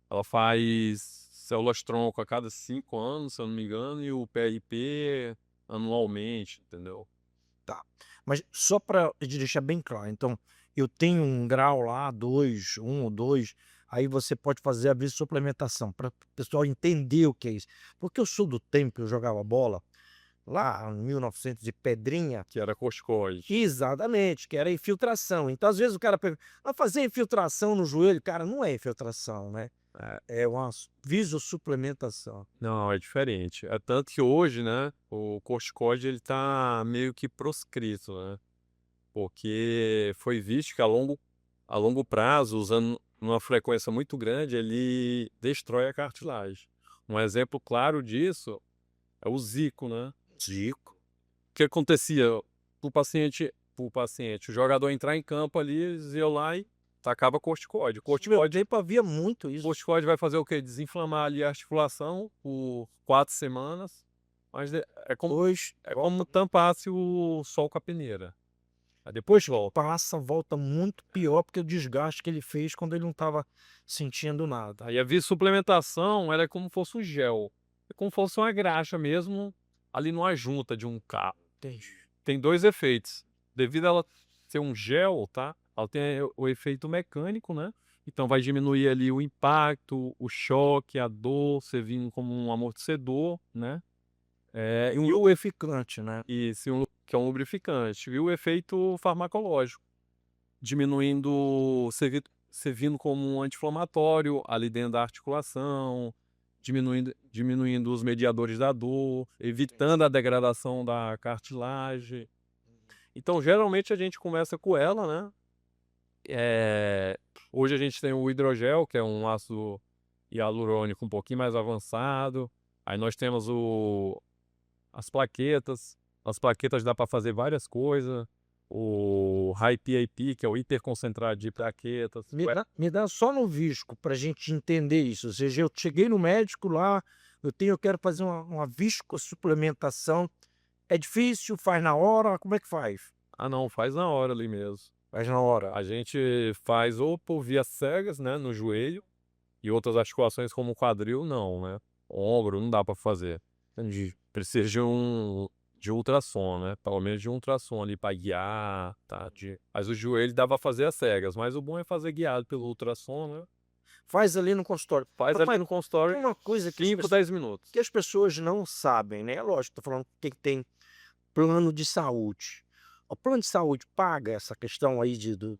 ela faz células-tronco a cada 5 anos, se eu não me engano, e o PRP anualmente, entendeu? Mas só para deixar bem claro, então, eu tenho um grau lá, 2, 1 ou 2, aí você pode fazer a suplementação, para o pessoal entender o que é isso. Porque eu sou do tempo que eu jogava bola, lá em 1900 de pedrinha. Que era corticoide. Exatamente, que era infiltração. Então, às vezes, o cara pergunta: "Vai fazer infiltração no joelho?" Cara, não é infiltração, né, é uma visosuplementação. Não, é diferente. É tanto que hoje, né, o corticoide ele tá meio que proscrito, né? Porque foi visto que a longo prazo, usando numa frequência muito grande, ele destrói a cartilagem. Um exemplo claro disso é o Zico, né? Zico. O que acontecia pro paciente, o jogador entrar em campo ali, eles iam lá e tacava corticoide. No meu tempo havia muito O isso. corticoide vai fazer o quê? Desinflamar ali a articulação por 4 semanas, mas é como, Depois é como tampasse o sol com a peneira. Aí depois depois volta. passa, volta muito pior, porque o desgaste que ele fez quando ele não estava sentindo nada. Aí a suplementação, ela é como fosse um gel. É como fosse uma graxa mesmo, ali numa junta de um carro. Entendi. Tem 2 efeitos. Devido a ela ser um gel, tá? Ela tem o efeito mecânico, né? Então vai diminuir ali o impacto, o choque, a dor, servindo como um amortecedor, né? E um lubrificante, né. Que é um lubrificante. E o efeito farmacológico, diminuindo, servindo como um anti-inflamatório ali dentro da articulação, diminuindo os mediadores da dor, evitando a degradação da cartilagem. Então, geralmente a gente começa com ela, né? Hoje a gente tem o hidrogel, que é um ácido hialurônico um pouquinho mais avançado. Aí nós temos as plaquetas. As plaquetas dá para fazer várias coisas. O High PAP, que é o hiperconcentrado de plaquetas. Me dá só no visco pra gente entender isso, ou seja, eu cheguei no médico lá, eu quero fazer uma viscosuplementação, é difícil, faz na hora, como é que faz? Ah, não, faz na hora ali mesmo. Faz na hora. A gente faz ou por via cegas, né, no joelho, e outras articulações como o quadril, não, né? Ombro, não dá para fazer. Entendi. Precisa de ultrassom, né? Pelo menos de um ultrassom ali para guiar, tá? Mas o joelho dá pra fazer às cegas, mas o bom é fazer guiado pelo ultrassom, né? Faz ali no consultório. Faz ali no Tem consultório uma coisa 5, 10 minutos. que as pessoas não sabem, né, é lógico, tô falando quem tem plano de saúde. O plano de saúde paga essa questão aí do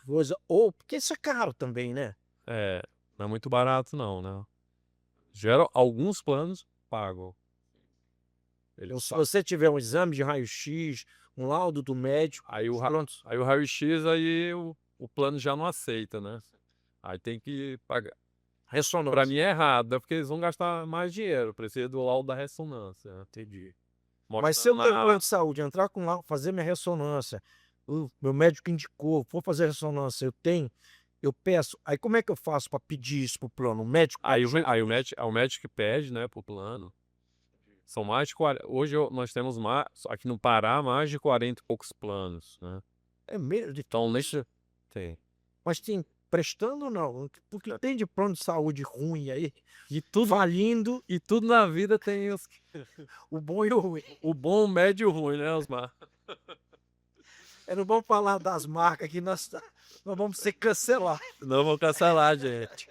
coisa, ou porque isso é caro também, né? É, não é muito barato não, né? Alguns planos pagam. Então, se você tiver um exame de raio-x, um laudo do médico, Aí o, pronto. aí o raio-x, aí o plano já não aceita, né? Aí tem que pagar. Pra Ressonância. mim é errado, né? Porque eles vão gastar mais dinheiro. Precisa do laudo da ressonância, né? Entendi. Mas se eu Mostrando tenho plano lá. de saúde, entrar com lá, fazer minha ressonância, o meu médico indicou, for fazer ressonância, eu peço, aí como é que eu faço para pedir isso pro plano? O médico me Aí, ajuda? aí o médico que pede, né, pro plano. São mais de 40. Hoje nós temos aqui no Pará mais de 40 e poucos planos, né? É mesmo? Então, nesse. Tem. Mas tem prestando ou não? Porque tem de plano de saúde ruim aí, E tudo, falindo, e tudo na vida tem o bom e o ruim. o bom, o médio e o ruim, né, Osmar? É não vamos falar das marcas que nós vamos ser cancelados. Não vou cancelar, gente.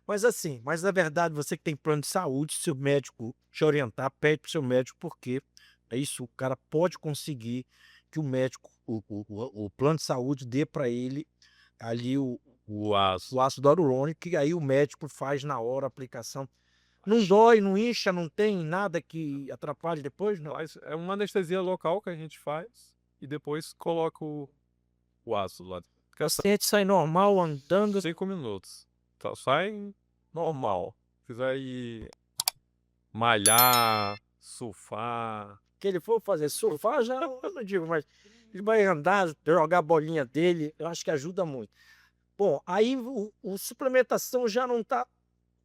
Mas assim, mas na verdade você que tem plano de saúde, se o médico te orientar, pede para o seu médico, porque é isso, o cara pode conseguir que o médico, o plano de saúde dê para ele ali O aço. o ácido hialurônico, e aí o médico faz na hora a aplicação. Não dói, não incha, não tem nada que atrapalhe depois, não? Mas é uma anestesia local que a gente faz e depois coloca o ácido lá. O paciente sai normal, andando. 5 minutos. Tá, sai normal. Se quiser ir malhar, surfar. Que ele for fazer surfar, já eu não digo, mas ele vai andar, jogar a bolinha dele, eu acho que ajuda muito. Bom, aí o suplementação já não está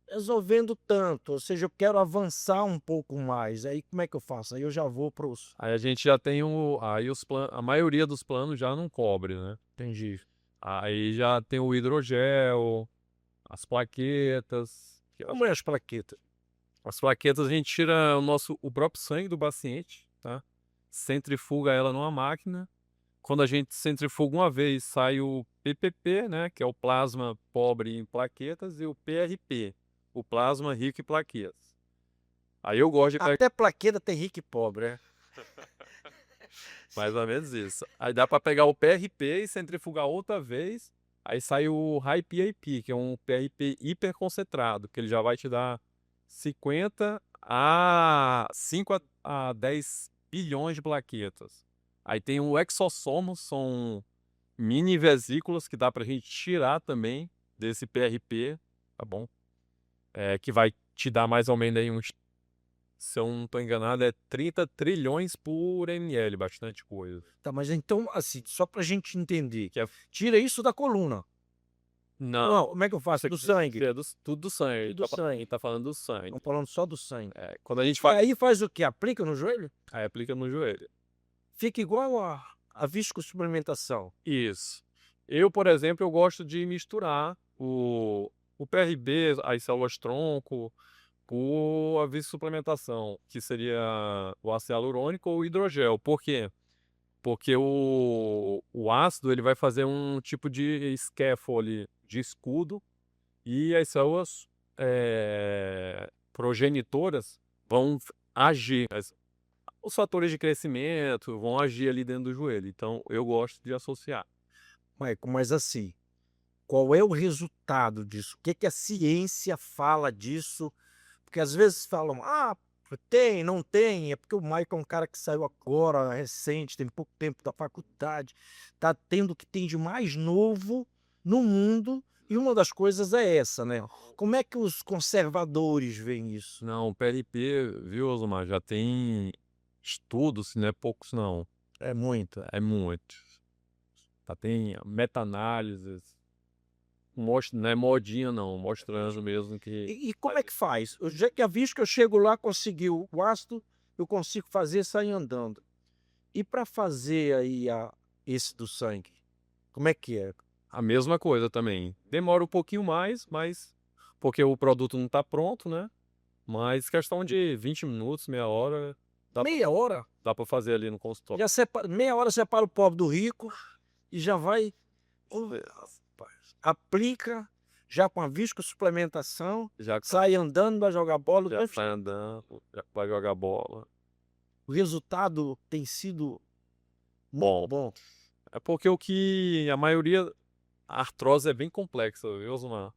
resolvendo tanto, ou seja, eu quero avançar um pouco mais, aí como é que eu faço? Aí eu já vou para os... Aí a gente já tem aí a maioria dos planos já não cobre, né? Entendi. Aí já tem o hidrogel, as plaquetas. Como é as plaquetas? As plaquetas a gente tira o próprio sangue do paciente, tá? centrifuga ela numa máquina. Quando a gente centrifuga uma vez, sai o PPP, né, que é o plasma pobre em plaquetas, e o PRP, o plasma rico em plaquetas. Aí eu gosto de pegar Até plaqueta tem rico e pobre, né? mais ou menos isso. Aí dá para pegar o PRP e centrifugar outra vez, aí sai o High PAP, que é um PRP hiperconcentrado, que ele já vai te dar 50 a 5 a 10 bilhões de plaquetas. Aí tem o exossomo, são mini vesículas que dá pra gente tirar também desse PRP, tá bom? Que vai te dar mais ou menos aí uns, se eu não tô enganado, 30 trilhões por ml, bastante coisa. Tá, mas então, assim, só pra gente entender, Que é, tira isso da coluna. não, Não, como é que eu faço? isso Do aqui sangue. é tudo do sangue. Tudo do sangue. A gente tá falando do sangue. Estamos falando só do sangue. Quando a gente E faz, aí faz o quê? Aplica no joelho? aí aplica no joelho. Fica igual a viscosuplementação. Isso. Eu, por exemplo, eu gosto de misturar o PRB, as células tronco, por a suplementação, que seria o ácido hialurônico ou o hidrogel. Por quê? Porque o ácido ele vai fazer um tipo de scaffold, de escudo, e as células progenitoras vão agir. Os fatores de crescimento vão agir ali dentro do joelho. Então, eu gosto de associar. Michael, mas assim, qual é o resultado disso? O que que a ciência fala disso? Porque às vezes falam, tem, não tem, é porque o Michael é um cara que saiu agora, recente, tem pouco tempo da faculdade, tá tendo o que tem de mais novo no mundo, e uma das coisas é essa, né? Como é que os conservadores veem isso? Não, o PLP, viu, Osmar, já tem estudos, não é poucos não, É muito. é muito. Tem meta-análises, mostra, não é modinha não, mostrando mesmo que E como é que faz? Eu já visto que eu chego lá, consegui o ácido, eu consigo fazer sair andando. E para fazer aí esse do sangue, como é que é? a mesma coisa também. Demora um pouquinho mais, mas porque o produto não está pronto, né? Mas questão de 20 minutos, meia hora, Meia hora? dá para fazer ali no consultório. Já separa, meia hora separa o pobre do rico e já vai, rapaz, aplica já com a viscosuplementação, Já que sai andando, vai jogar bola. já sai andando, já vai jogar bola. O resultado tem sido Bom, muito bom. é porque a maioria, a artrose é bem complexa, viu, Osmar?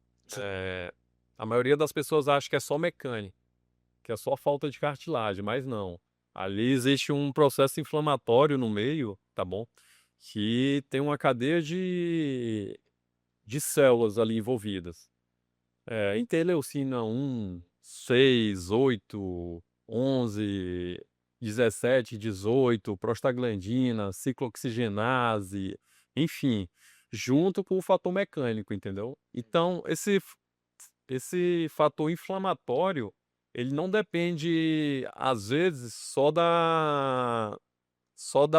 A maioria das pessoas acha que é só mecânica, que é só falta de cartilagem, mas não. Ali existe um processo inflamatório no meio, tá bom? Que tem uma cadeia de células ali envolvidas. Interleucina 1, 6, 8, 11, 17, 18, prostaglandina, ciclooxigenase, enfim, junto com o fator mecânico, entendeu? Então, esse fator inflamatório, ele não depende, às vezes, só da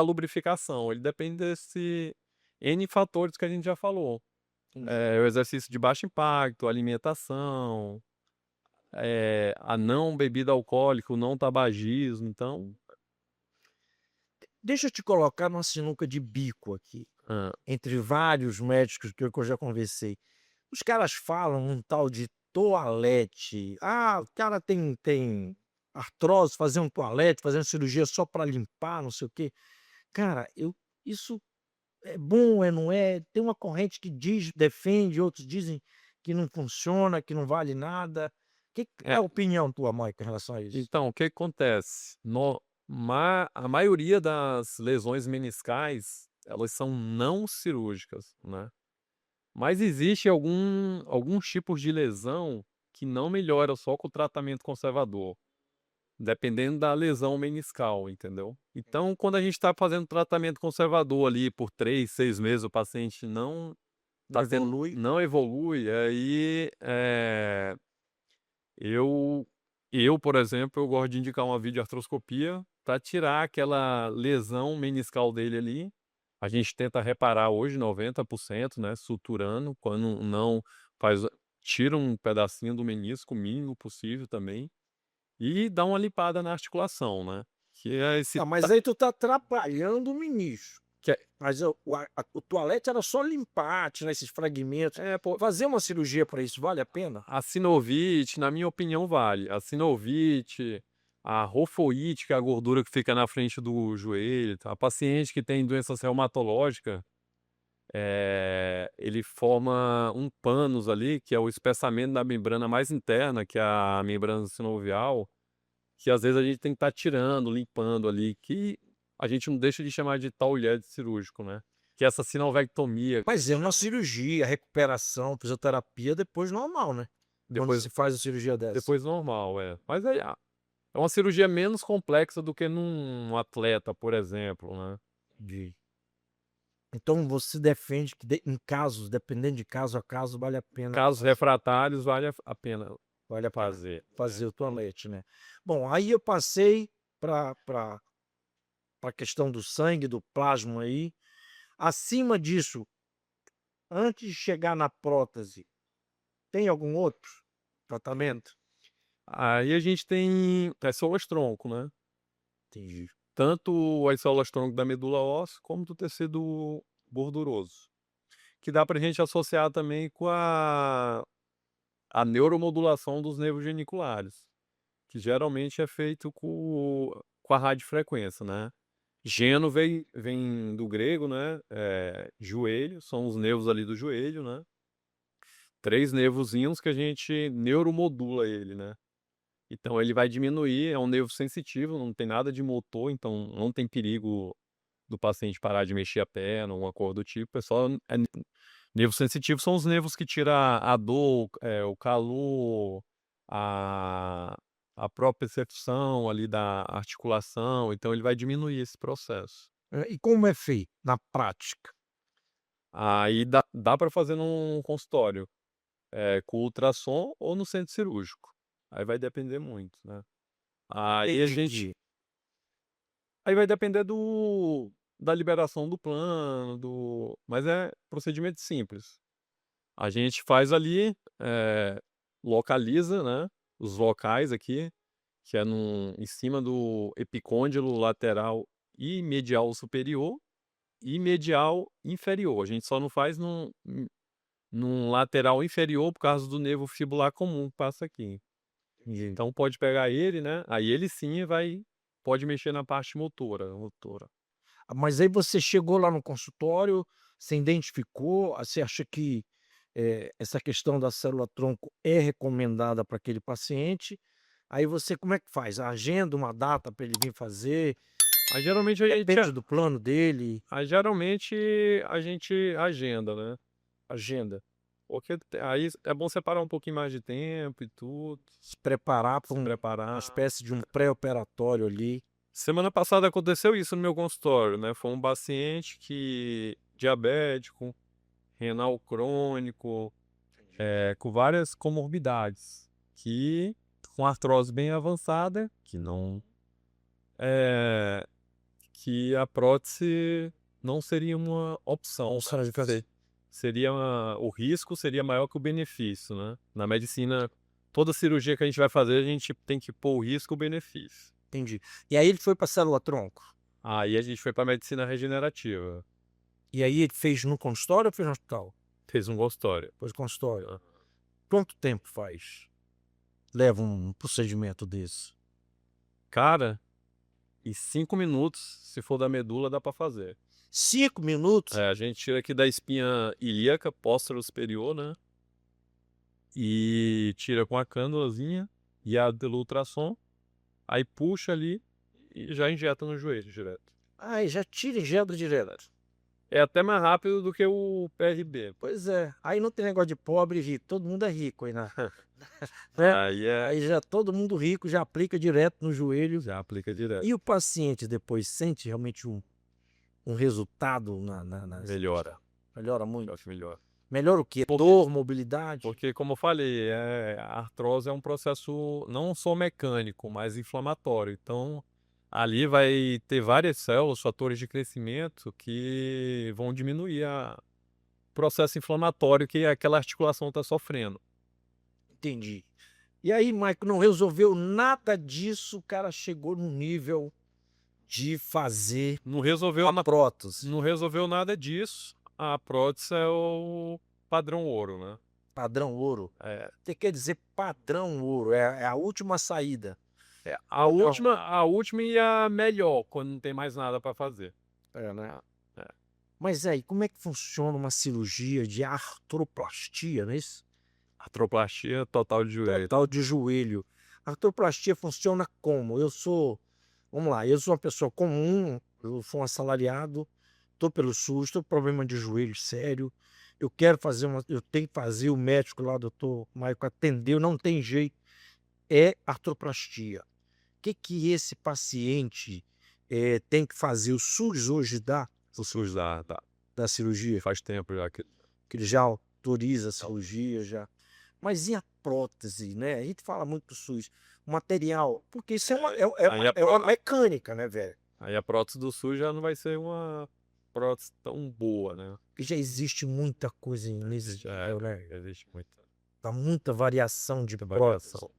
lubrificação, ele depende desse N fatores que a gente já falou. O exercício de baixo impacto, alimentação, a não bebida alcoólica, o não tabagismo, então. Deixa eu te colocar numa sinuca de bico aqui, ah, entre vários médicos que eu já conversei. Os caras falam um tal de toalete. O cara tem artrose, fazer um toalete, fazer uma cirurgia só para limpar, não sei o quê. Cara, isso é bom, não é? Tem uma corrente que defende, outros dizem que não funciona, que não vale nada. Que é é, a opinião tua, Maica, em relação a isso? então, o que acontece? A maioria das lesões meniscais, elas são não cirúrgicas, né? Mas existe alguns tipos de lesão que não melhora só com o tratamento conservador, dependendo da lesão meniscal, entendeu? Então, quando a gente está fazendo tratamento conservador ali por 3, 6 meses, o paciente Evolui. não evolui, aí por exemplo, eu gosto de indicar uma videoartroscopia para tirar aquela lesão meniscal dele ali. A gente tenta reparar hoje 90%, né, suturando, quando não faz, tira um pedacinho do menisco, o mínimo possível também, e dá uma limpada na articulação, né? Que é esse Tá, mas aí tu tá atrapalhando o ministro. que é Mas o toalete era só limpar, tirar esses fragmentos. pô, Fazer uma cirurgia para isso vale a pena? a sinovite, na minha opinião, vale. A sinovite, a rofoite, que é a gordura que fica na frente do joelho, tá? A paciente que tem doença reumatológica, ele forma um pânus ali, que é o espessamento da membrana mais interna, que é a membrana sinovial, que às vezes a gente tem que estar tirando, limpando ali, que a gente não deixa de chamar de de cirúrgico, né? Que é essa sinovectomia. Mas é uma cirurgia, recuperação, fisioterapia depois normal, né? Quando Depois, se faz a cirurgia dessa. depois normal, é. Mas é uma cirurgia menos complexa do que num atleta, por exemplo, né? Entendi. Então você defende que em casos, dependendo de caso a caso, vale a pena Casos refratários, vale a pena vale a pena fazer. fazer o toalete, né? Bom, aí eu passei para a questão do sangue, do plasma aí. Acima disso, antes de chegar na prótese, tem algum outro tratamento? Aí a gente tem as células-tronco, né? Entendi. Tanto as células-tronco da medula óssea, como do tecido gorduroso. Que dá pra gente associar também com a neuromodulação dos nervos geniculares, que geralmente é feito com a radiofrequência, né? Geno vem do grego, né? Joelho, são os nervos ali do joelho, né? 3 nervozinhos que a gente neuromodula ele, né? Então ele vai diminuir, é um nervo sensitivo, não tem nada de motor, então não tem perigo do paciente parar de mexer a perna, alguma coisa do tipo. É só nervo sensitivo são os nervos que tiram a dor, o calor, a, a própria percepção ali da articulação. Então ele vai diminuir esse processo. E como é feito na prática? Aí dá para fazer num consultório, com ultrassom ou no centro cirúrgico. Aí vai depender muito, né? Aí a gente Entendi. Aí vai depender da liberação do plano, mas é procedimento simples. A gente faz ali, localiza, né, os locais aqui, que é em cima do epicôndilo lateral e medial superior e medial inferior. A gente só não faz num lateral inferior por causa do nervo fibular comum que passa aqui. Entendi. Então pode pegar ele, né, aí ele sim pode mexer na parte motora. Mas aí você chegou lá no consultório, você identificou, você acha que, essa questão da célula-tronco é recomendada para aquele paciente, aí você como é que faz? Agenda uma data para ele vir fazer, Aí geralmente a gente depende do plano dele, Aí geralmente a gente agenda, né, agenda, porque aí é bom separar um pouquinho mais de tempo e tudo, se preparar para se uma preparar. espécie de um pré-operatório ali. Semana passada aconteceu isso no meu consultório, né, foi um paciente que diabético, renal crônico, com várias comorbidades, que com artrose bem avançada, eh, que a prótese não seria uma opção. Não sabe fazer. O risco seria maior que o benefício, né? Na medicina, toda cirurgia que a gente vai fazer, a gente tem que pôr o risco e o benefício. Entendi. E aí ele foi para célula-tronco? Aí a gente foi para medicina regenerativa, E aí ele fez no consultório ou fez no hospital? fez um consultório. Fez no consultório. Né? Quanto tempo leva um procedimento desse? Cara, em 5 minutos, se for da medula, dá para fazer. 5 minutos? A gente tira aqui da espinha ilíaca, póstero superior, né? E tira com a cânulazinha e a do ultrassom, aí puxa ali e já injeta no joelho direto. Ai, já tira e injeta direto. É até mais rápido do que o PRB. Pois é, aí não tem negócio de pobre e rico, todo mundo é rico aí, né? Aí Aí já todo mundo rico já aplica direto no joelho. já aplica direto. E o paciente depois sente realmente um resultado Melhora. melhora muito? Eu acho melhor. Melhora o quê? Dor, mobilidade? Porque, como eu falei, a artrose é um processo não só mecânico, mas inflamatório. Então, ali vai ter várias células, fatores de crescimento, que vão diminuir o processo inflamatório que aquela articulação está sofrendo. Entendi. E aí, Michael, não resolveu nada disso, o cara chegou num nível de fazer Não resolveu, a prótese. não resolveu nada disso. A prótese é o padrão ouro, né? Padrão ouro. É, Você quer dizer padrão ouro, é a última saída. a última e a melhor, quando não tem mais nada para fazer. É, né? É. Mas aí, como é que funciona uma cirurgia de artroplastia, não é isso? Artroplastia total de joelho. Total de joelho. A artroplastia funciona como? Vamos lá, eu sou uma pessoa comum, eu sou um assalariado, estou pelo SUS, estou com problema de joelho sério, eu tenho que fazer, o médico lá, doutor Maico, atendeu, não tem jeito, é artroplastia. O que esse paciente tem que fazer? O SUS hoje O SUS dá, da cirurgia, faz tempo já que que ele já autoriza a cirurgia, já. Mas e a prótese, né? A gente fala muito do SUS, o material, porque isso é uma mecânica, né, velho? aí a prótese do SUS já não vai ser uma prótese tão boa, né? Que já existe muita coisa nesse, Já né? existe muita Tá muita variação de prótese. variação.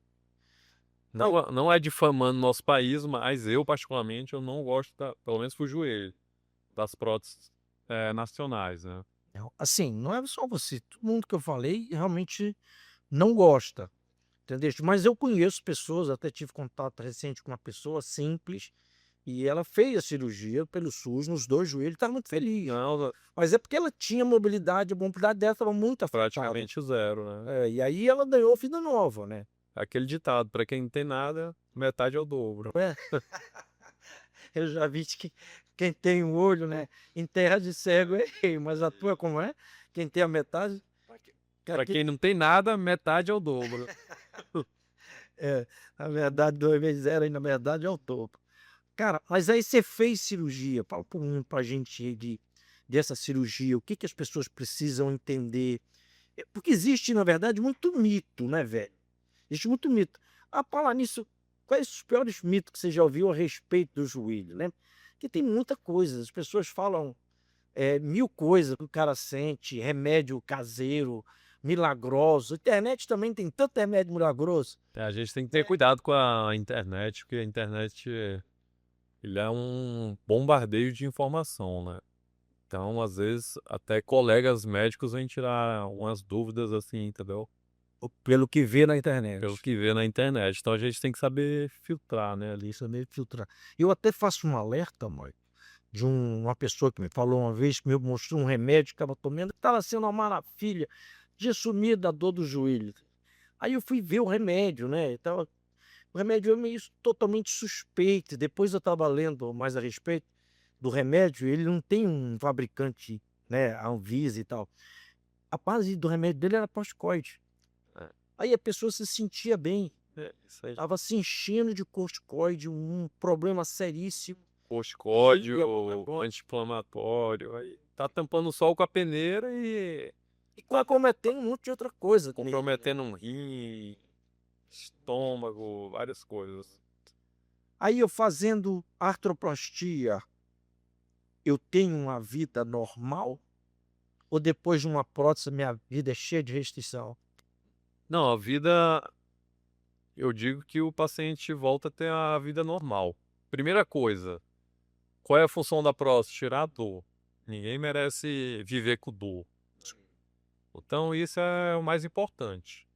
Não é difamando nosso país, mas eu, particularmente, eu não gosto, pelo menos pro joelho, das próteses nacionais, né? Assim, não é só você, todo mundo que eu falei realmente não gosta, entendeu? Mas eu conheço pessoas, até tive contato recente com uma pessoa simples, e ela fez a cirurgia pelo SUS nos 2 joelhos, estava muito feliz. Não, Mas é porque ela tinha mobilidade, a mobilidade dela estava muito afetada. praticamente zero, né? E aí ela ganhou vida nova, né? Aquele ditado, para quem não tem nada, metade é o dobro. Eu já vi que quem tem um olho, né, em terra de cego é rei, mas a tua como é? Quem tem a metade? Para quem não tem nada, metade é o dobro. Na verdade, 2 vezes 0 aí, na verdade, é o dobro. Cara, mas aí você fez cirurgia, fala pra gente aí dessa cirurgia, o que as pessoas precisam entender. Porque existe, na verdade, muito mito, né, velho? Existe muito mito. Falar nisso, quais os piores mitos que você já ouviu a respeito do joelho, né? Que tem muita coisa, as pessoas falam 1000 coisas que o cara sente, remédio caseiro, milagroso. Internet também tem tanto remédio milagroso. A gente tem que ter cuidado com a internet, porque a internet ele é um bombardeio de informação, né? Então, às vezes, até colegas médicos vêm tirar umas dúvidas assim, entendeu? Pelo que vê na internet. Pelo que vê na internet. Então, a gente tem que saber filtrar, né, ali. Isso é meio filtrar. Eu até faço um alerta, mãe, de uma pessoa que me falou uma vez, que me mostrou um remédio que estava tomando, que estava sendo uma maravilha, de sumir da dor do joelho. Aí eu fui ver o remédio, né? O remédio é meio totalmente suspeito. Depois eu estava lendo mais a respeito do remédio, ele não tem um fabricante, né? A Anvisa e tal. A base do remédio dele era corticoide. É. Aí a pessoa se sentia bem, Isso aí. estava se enchendo de corticoide, um problema seríssimo. Corticóide, Sim, anti-inflamatório, aí tá tampando o sol com a peneira e E comprometendo um monte de outra coisa. comprometendo um rim, estômago, várias coisas. Aí eu fazendo artroplastia, eu tenho uma vida normal? Ou depois de uma prótese minha vida é cheia de restrição? Não, a vida, eu digo que o paciente volta a ter a vida normal. Primeira coisa, qual é a função da próstata? Tirar a dor. Ninguém merece viver com dor. Então, isso é o mais importante.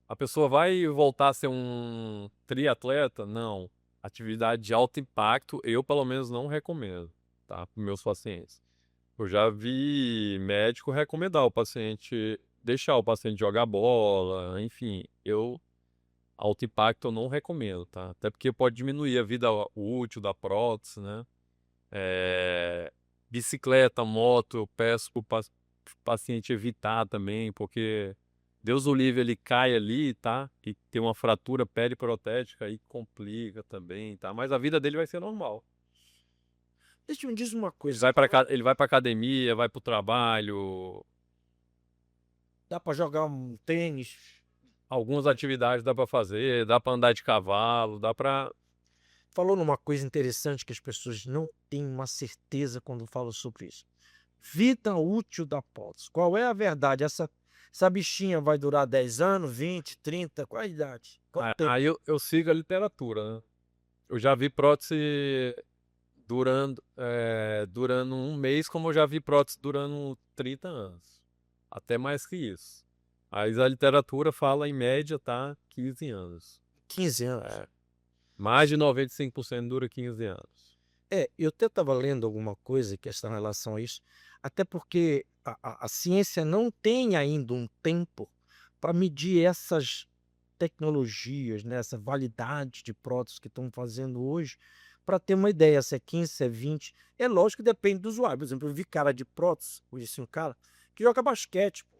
A pessoa vai voltar a ser um triatleta? Não. Atividade de alto impacto, eu pelo menos não recomendo, tá? Para meus pacientes. Eu já vi médico recomendar o paciente, deixar o paciente jogar bola, enfim. Alto impacto eu não recomendo, tá? Até porque pode diminuir a vida útil da prótese, né? Bicicleta, moto, eu peço para o paciente evitar também, porque Deus o livre, ele cai ali, tá? E tem uma fratura periprotética, aí complica também, tá? Mas a vida dele vai ser normal. Deixa eu me dizer uma Ele coisa. ele vai pra academia, vai pro trabalho, Dá para jogar um tênis? algumas atividades dá pra fazer, dá pra andar de cavalo, dá pra... Falou numa coisa interessante que as pessoas não têm uma certeza quando falam sobre isso. Vida útil da prótese. Qual é a verdade? Essa bichinha vai durar 10 anos, 20, 30? Qual a idade? Quanto tempo? Aí eu sigo a literatura, né? Eu já vi prótese durando um mês, como eu já vi prótese durando 30 anos. Até mais que isso. Mas a literatura fala em média, tá? 15 anos. 15 anos. É. Mais de 95% dura 15 anos. Eu até estava lendo alguma coisa que está em relação a isso, até porque a ciência não tem ainda um tempo para medir essas tecnologias, né, essa validade de próteses que estão fazendo hoje, para ter uma ideia se é 15, se é 20. É lógico que depende do usuário. Por exemplo, eu vi cara de prótese, conheci um cara que joga basquete, pô.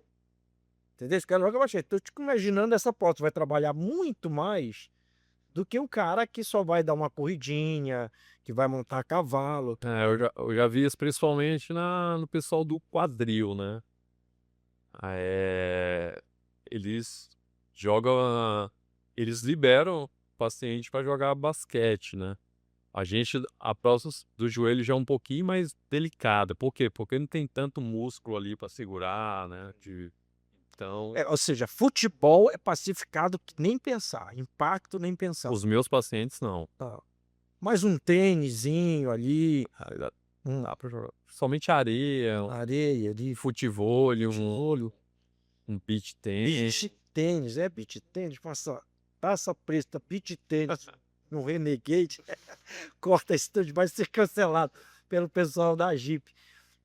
Entendeu? Esse cara joga basquete. Então, eu fico imaginando essa prótese vai trabalhar muito mais do que o cara que só vai dar uma corridinha, que vai montar a cavalo. Eu já vi isso principalmente no pessoal do quadril, né? Eles jogam. Eles liberam o paciente para jogar basquete, né? A prótese do joelho já é um pouquinho mais delicada. Por quê? Porque não tem tanto músculo ali para segurar, né? Então, Ou seja, futebol é pacificado que nem pensar, impacto nem pensar. os meus pacientes não. Tá. Mas um tênisinho ali, Aí Dá, um dá pra jogar. Somente areia, areia ali, futevôlei, olho, um beach tennis. beach tênis, passa taça preta, beach tênis, no Renegade, corta esse tanto, vai ser cancelado pelo pessoal da Jeep.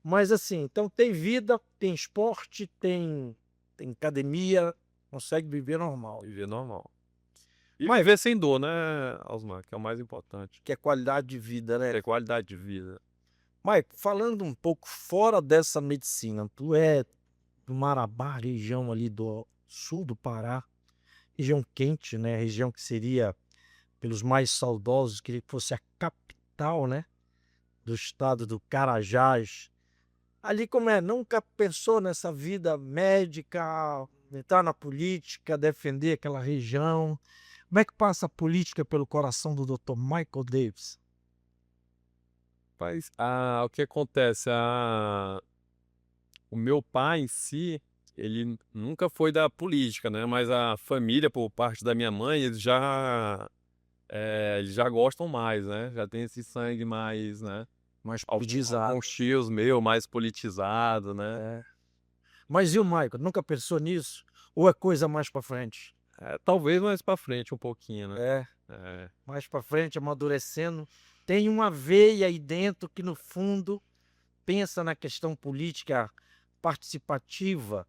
Mas assim, então tem vida, tem esporte, tem academia, consegue viver normal. Viver normal. E Mas viver sem dor, né, Osmar? Que é o mais importante. que é qualidade de vida, né? Ter qualidade de vida. Mike, falando um pouco fora dessa medicina, tu é do Marabá, região ali do sul do Pará, região quente, né? Região que seria, pelos mais saudosos, queria que fosse a capital, né? Do estado do Carajás. Ali como é, nunca pensou nessa vida médica, entrar na política, defender aquela região. Como é que passa a política pelo coração do Dr. Michael Davis? Mas, o que acontece? O meu pai em si, ele nunca foi da política, né? Mas a família, por parte da minha mãe, eles já gostam mais, né? Já tem esse sangue mais, né? Mais Alguns politizado. tios meus mais politizado, né? É. Mas e o Michael? Nunca pensou nisso? Ou é coisa mais pra frente? Talvez mais pra frente um pouquinho, né? É, É. mais pra frente, amadurecendo. Tem uma veia aí dentro que, no fundo, pensa na questão política participativa,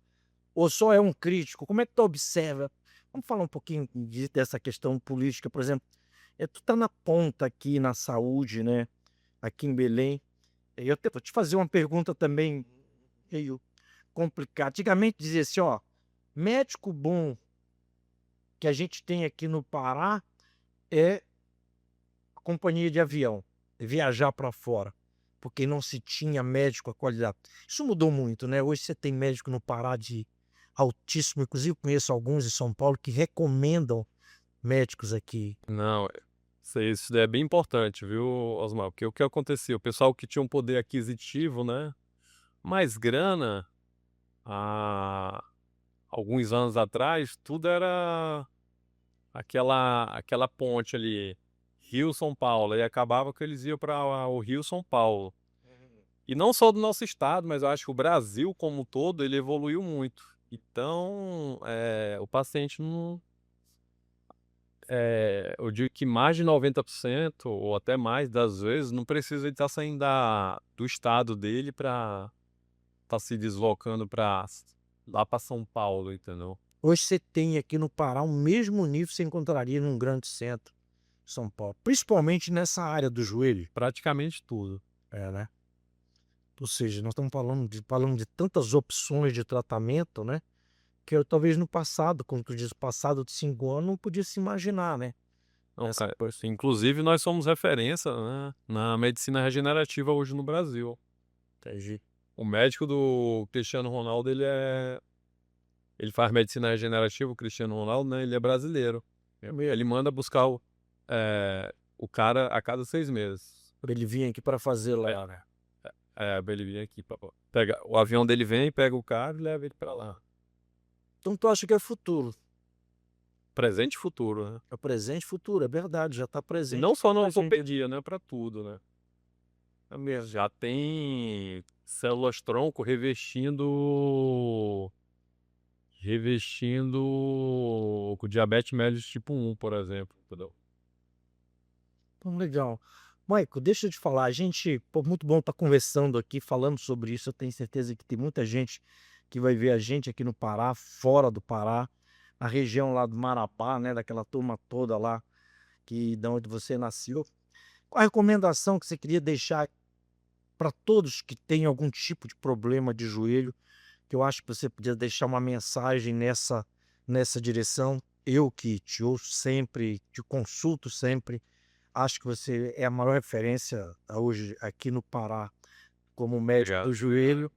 ou só é um crítico? Como é que tu observa? Vamos falar um pouquinho dessa questão política, por exemplo. Tu tá na ponta aqui na saúde, né? Aqui em Belém. Eu até vou te fazer uma pergunta também meio complicada. Antigamente dizia assim, ó, médico bom que a gente tem aqui no Pará é a companhia de avião, viajar para fora, porque não se tinha médico a qualidade. Isso mudou muito, né? Hoje você tem médico no Pará de altíssimo, inclusive conheço alguns em São Paulo que recomendam médicos aqui. Não, isso daí é bem importante, viu, Osmar? Porque o que acontecia? O pessoal que tinha um poder aquisitivo, né? Mais grana, há alguns anos atrás, tudo era aquela ponte ali, Rio-São Paulo, e acabava que eles iam para o Rio-São Paulo. E não só do nosso estado, mas eu acho que o Brasil como um todo, ele evoluiu muito. Então, o paciente não. Eu digo que mais de 90% ou até mais das vezes não precisa estar saindo do estado dele para estar se deslocando lá para São Paulo, entendeu? Hoje você tem aqui no Pará o mesmo nível que você encontraria num grande centro, São Paulo, principalmente nessa área do joelho. Praticamente tudo. Né? Ou seja, nós estamos falando de tantas opções de tratamento, né? Que eu talvez no passado, como tu diz, passado de 5 anos, não podia se imaginar, né? Não, cara, assim, inclusive, nós somos referência, né, na medicina regenerativa hoje no Brasil. Entendi. O médico do Cristiano Ronaldo, ele faz medicina regenerativa, o Cristiano Ronaldo, né? Ele é brasileiro. Ele manda buscar o cara a cada 6 meses. Pra ele vir aqui para fazer lá, né? Ele vem aqui. O avião dele vem, pega o cara e leva ele pra lá. Então tu acha que é futuro? Presente e futuro, né? É presente e futuro, é verdade, já está E presente. não só na Mas, gente, ortopedia, né? Pra tudo, né? É mesmo. Já tem células-tronco revestindo com diabetes mellitus tipo 1, por exemplo, entendeu? Pô, legal. Maico, deixa eu te falar, a gente, pô, muito bom estar conversando aqui, falando sobre isso. Eu tenho certeza que tem muita gente que vai ver a gente aqui no Pará, fora do Pará, a região lá do Marabá, né, daquela turma toda lá, que da onde você nasceu. Qual a recomendação que você queria deixar para todos que têm algum tipo de problema de joelho, que eu acho que você podia deixar uma mensagem nessa direção? Eu que te ouço sempre, te consulto sempre, acho que você é a maior referência hoje aqui no Pará como médico Obrigado. do joelho.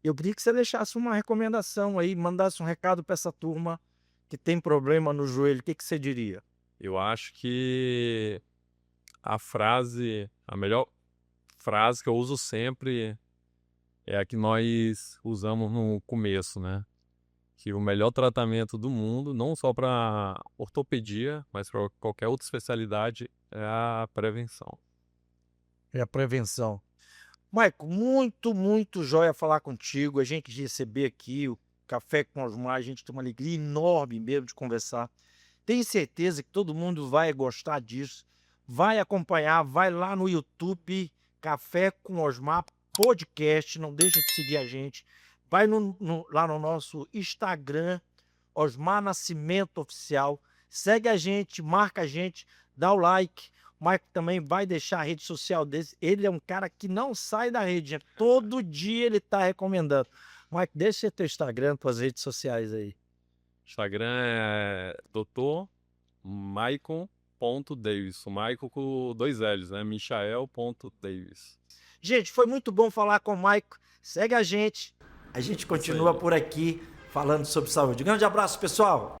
Eu queria que você deixasse uma recomendação aí, mandasse um recado para essa turma que tem problema no joelho. O que que você diria? Eu acho que a melhor frase que eu uso sempre é a que nós usamos no começo, né? Que o melhor tratamento do mundo, não só para ortopedia, mas para qualquer outra especialidade, é a prevenção. É a prevenção. Maico, muito joia falar contigo. A gente receber aqui o Café com Osmar, a gente tem uma alegria enorme mesmo de conversar. Tenho certeza que todo mundo vai gostar disso. Vai acompanhar, vai lá no YouTube, Café com Osmar Podcast. Não deixa de seguir a gente. Vai lá no nosso Instagram, Osmar Nascimento Oficial. Segue a gente, marca a gente, dá o like. O Maico também vai deixar a rede social dele. Ele é um cara que não sai da rede, gente. Todo dia ele está recomendando. Maico, deixa teu Instagram, tuas redes sociais aí. Instagram é Dr. Maicon.Davis. O Maicon com 2 L's, né? Michael.Davis. Gente, foi muito bom falar com o Maico. Segue a gente. A gente continua por aqui falando sobre saúde. Grande abraço, pessoal.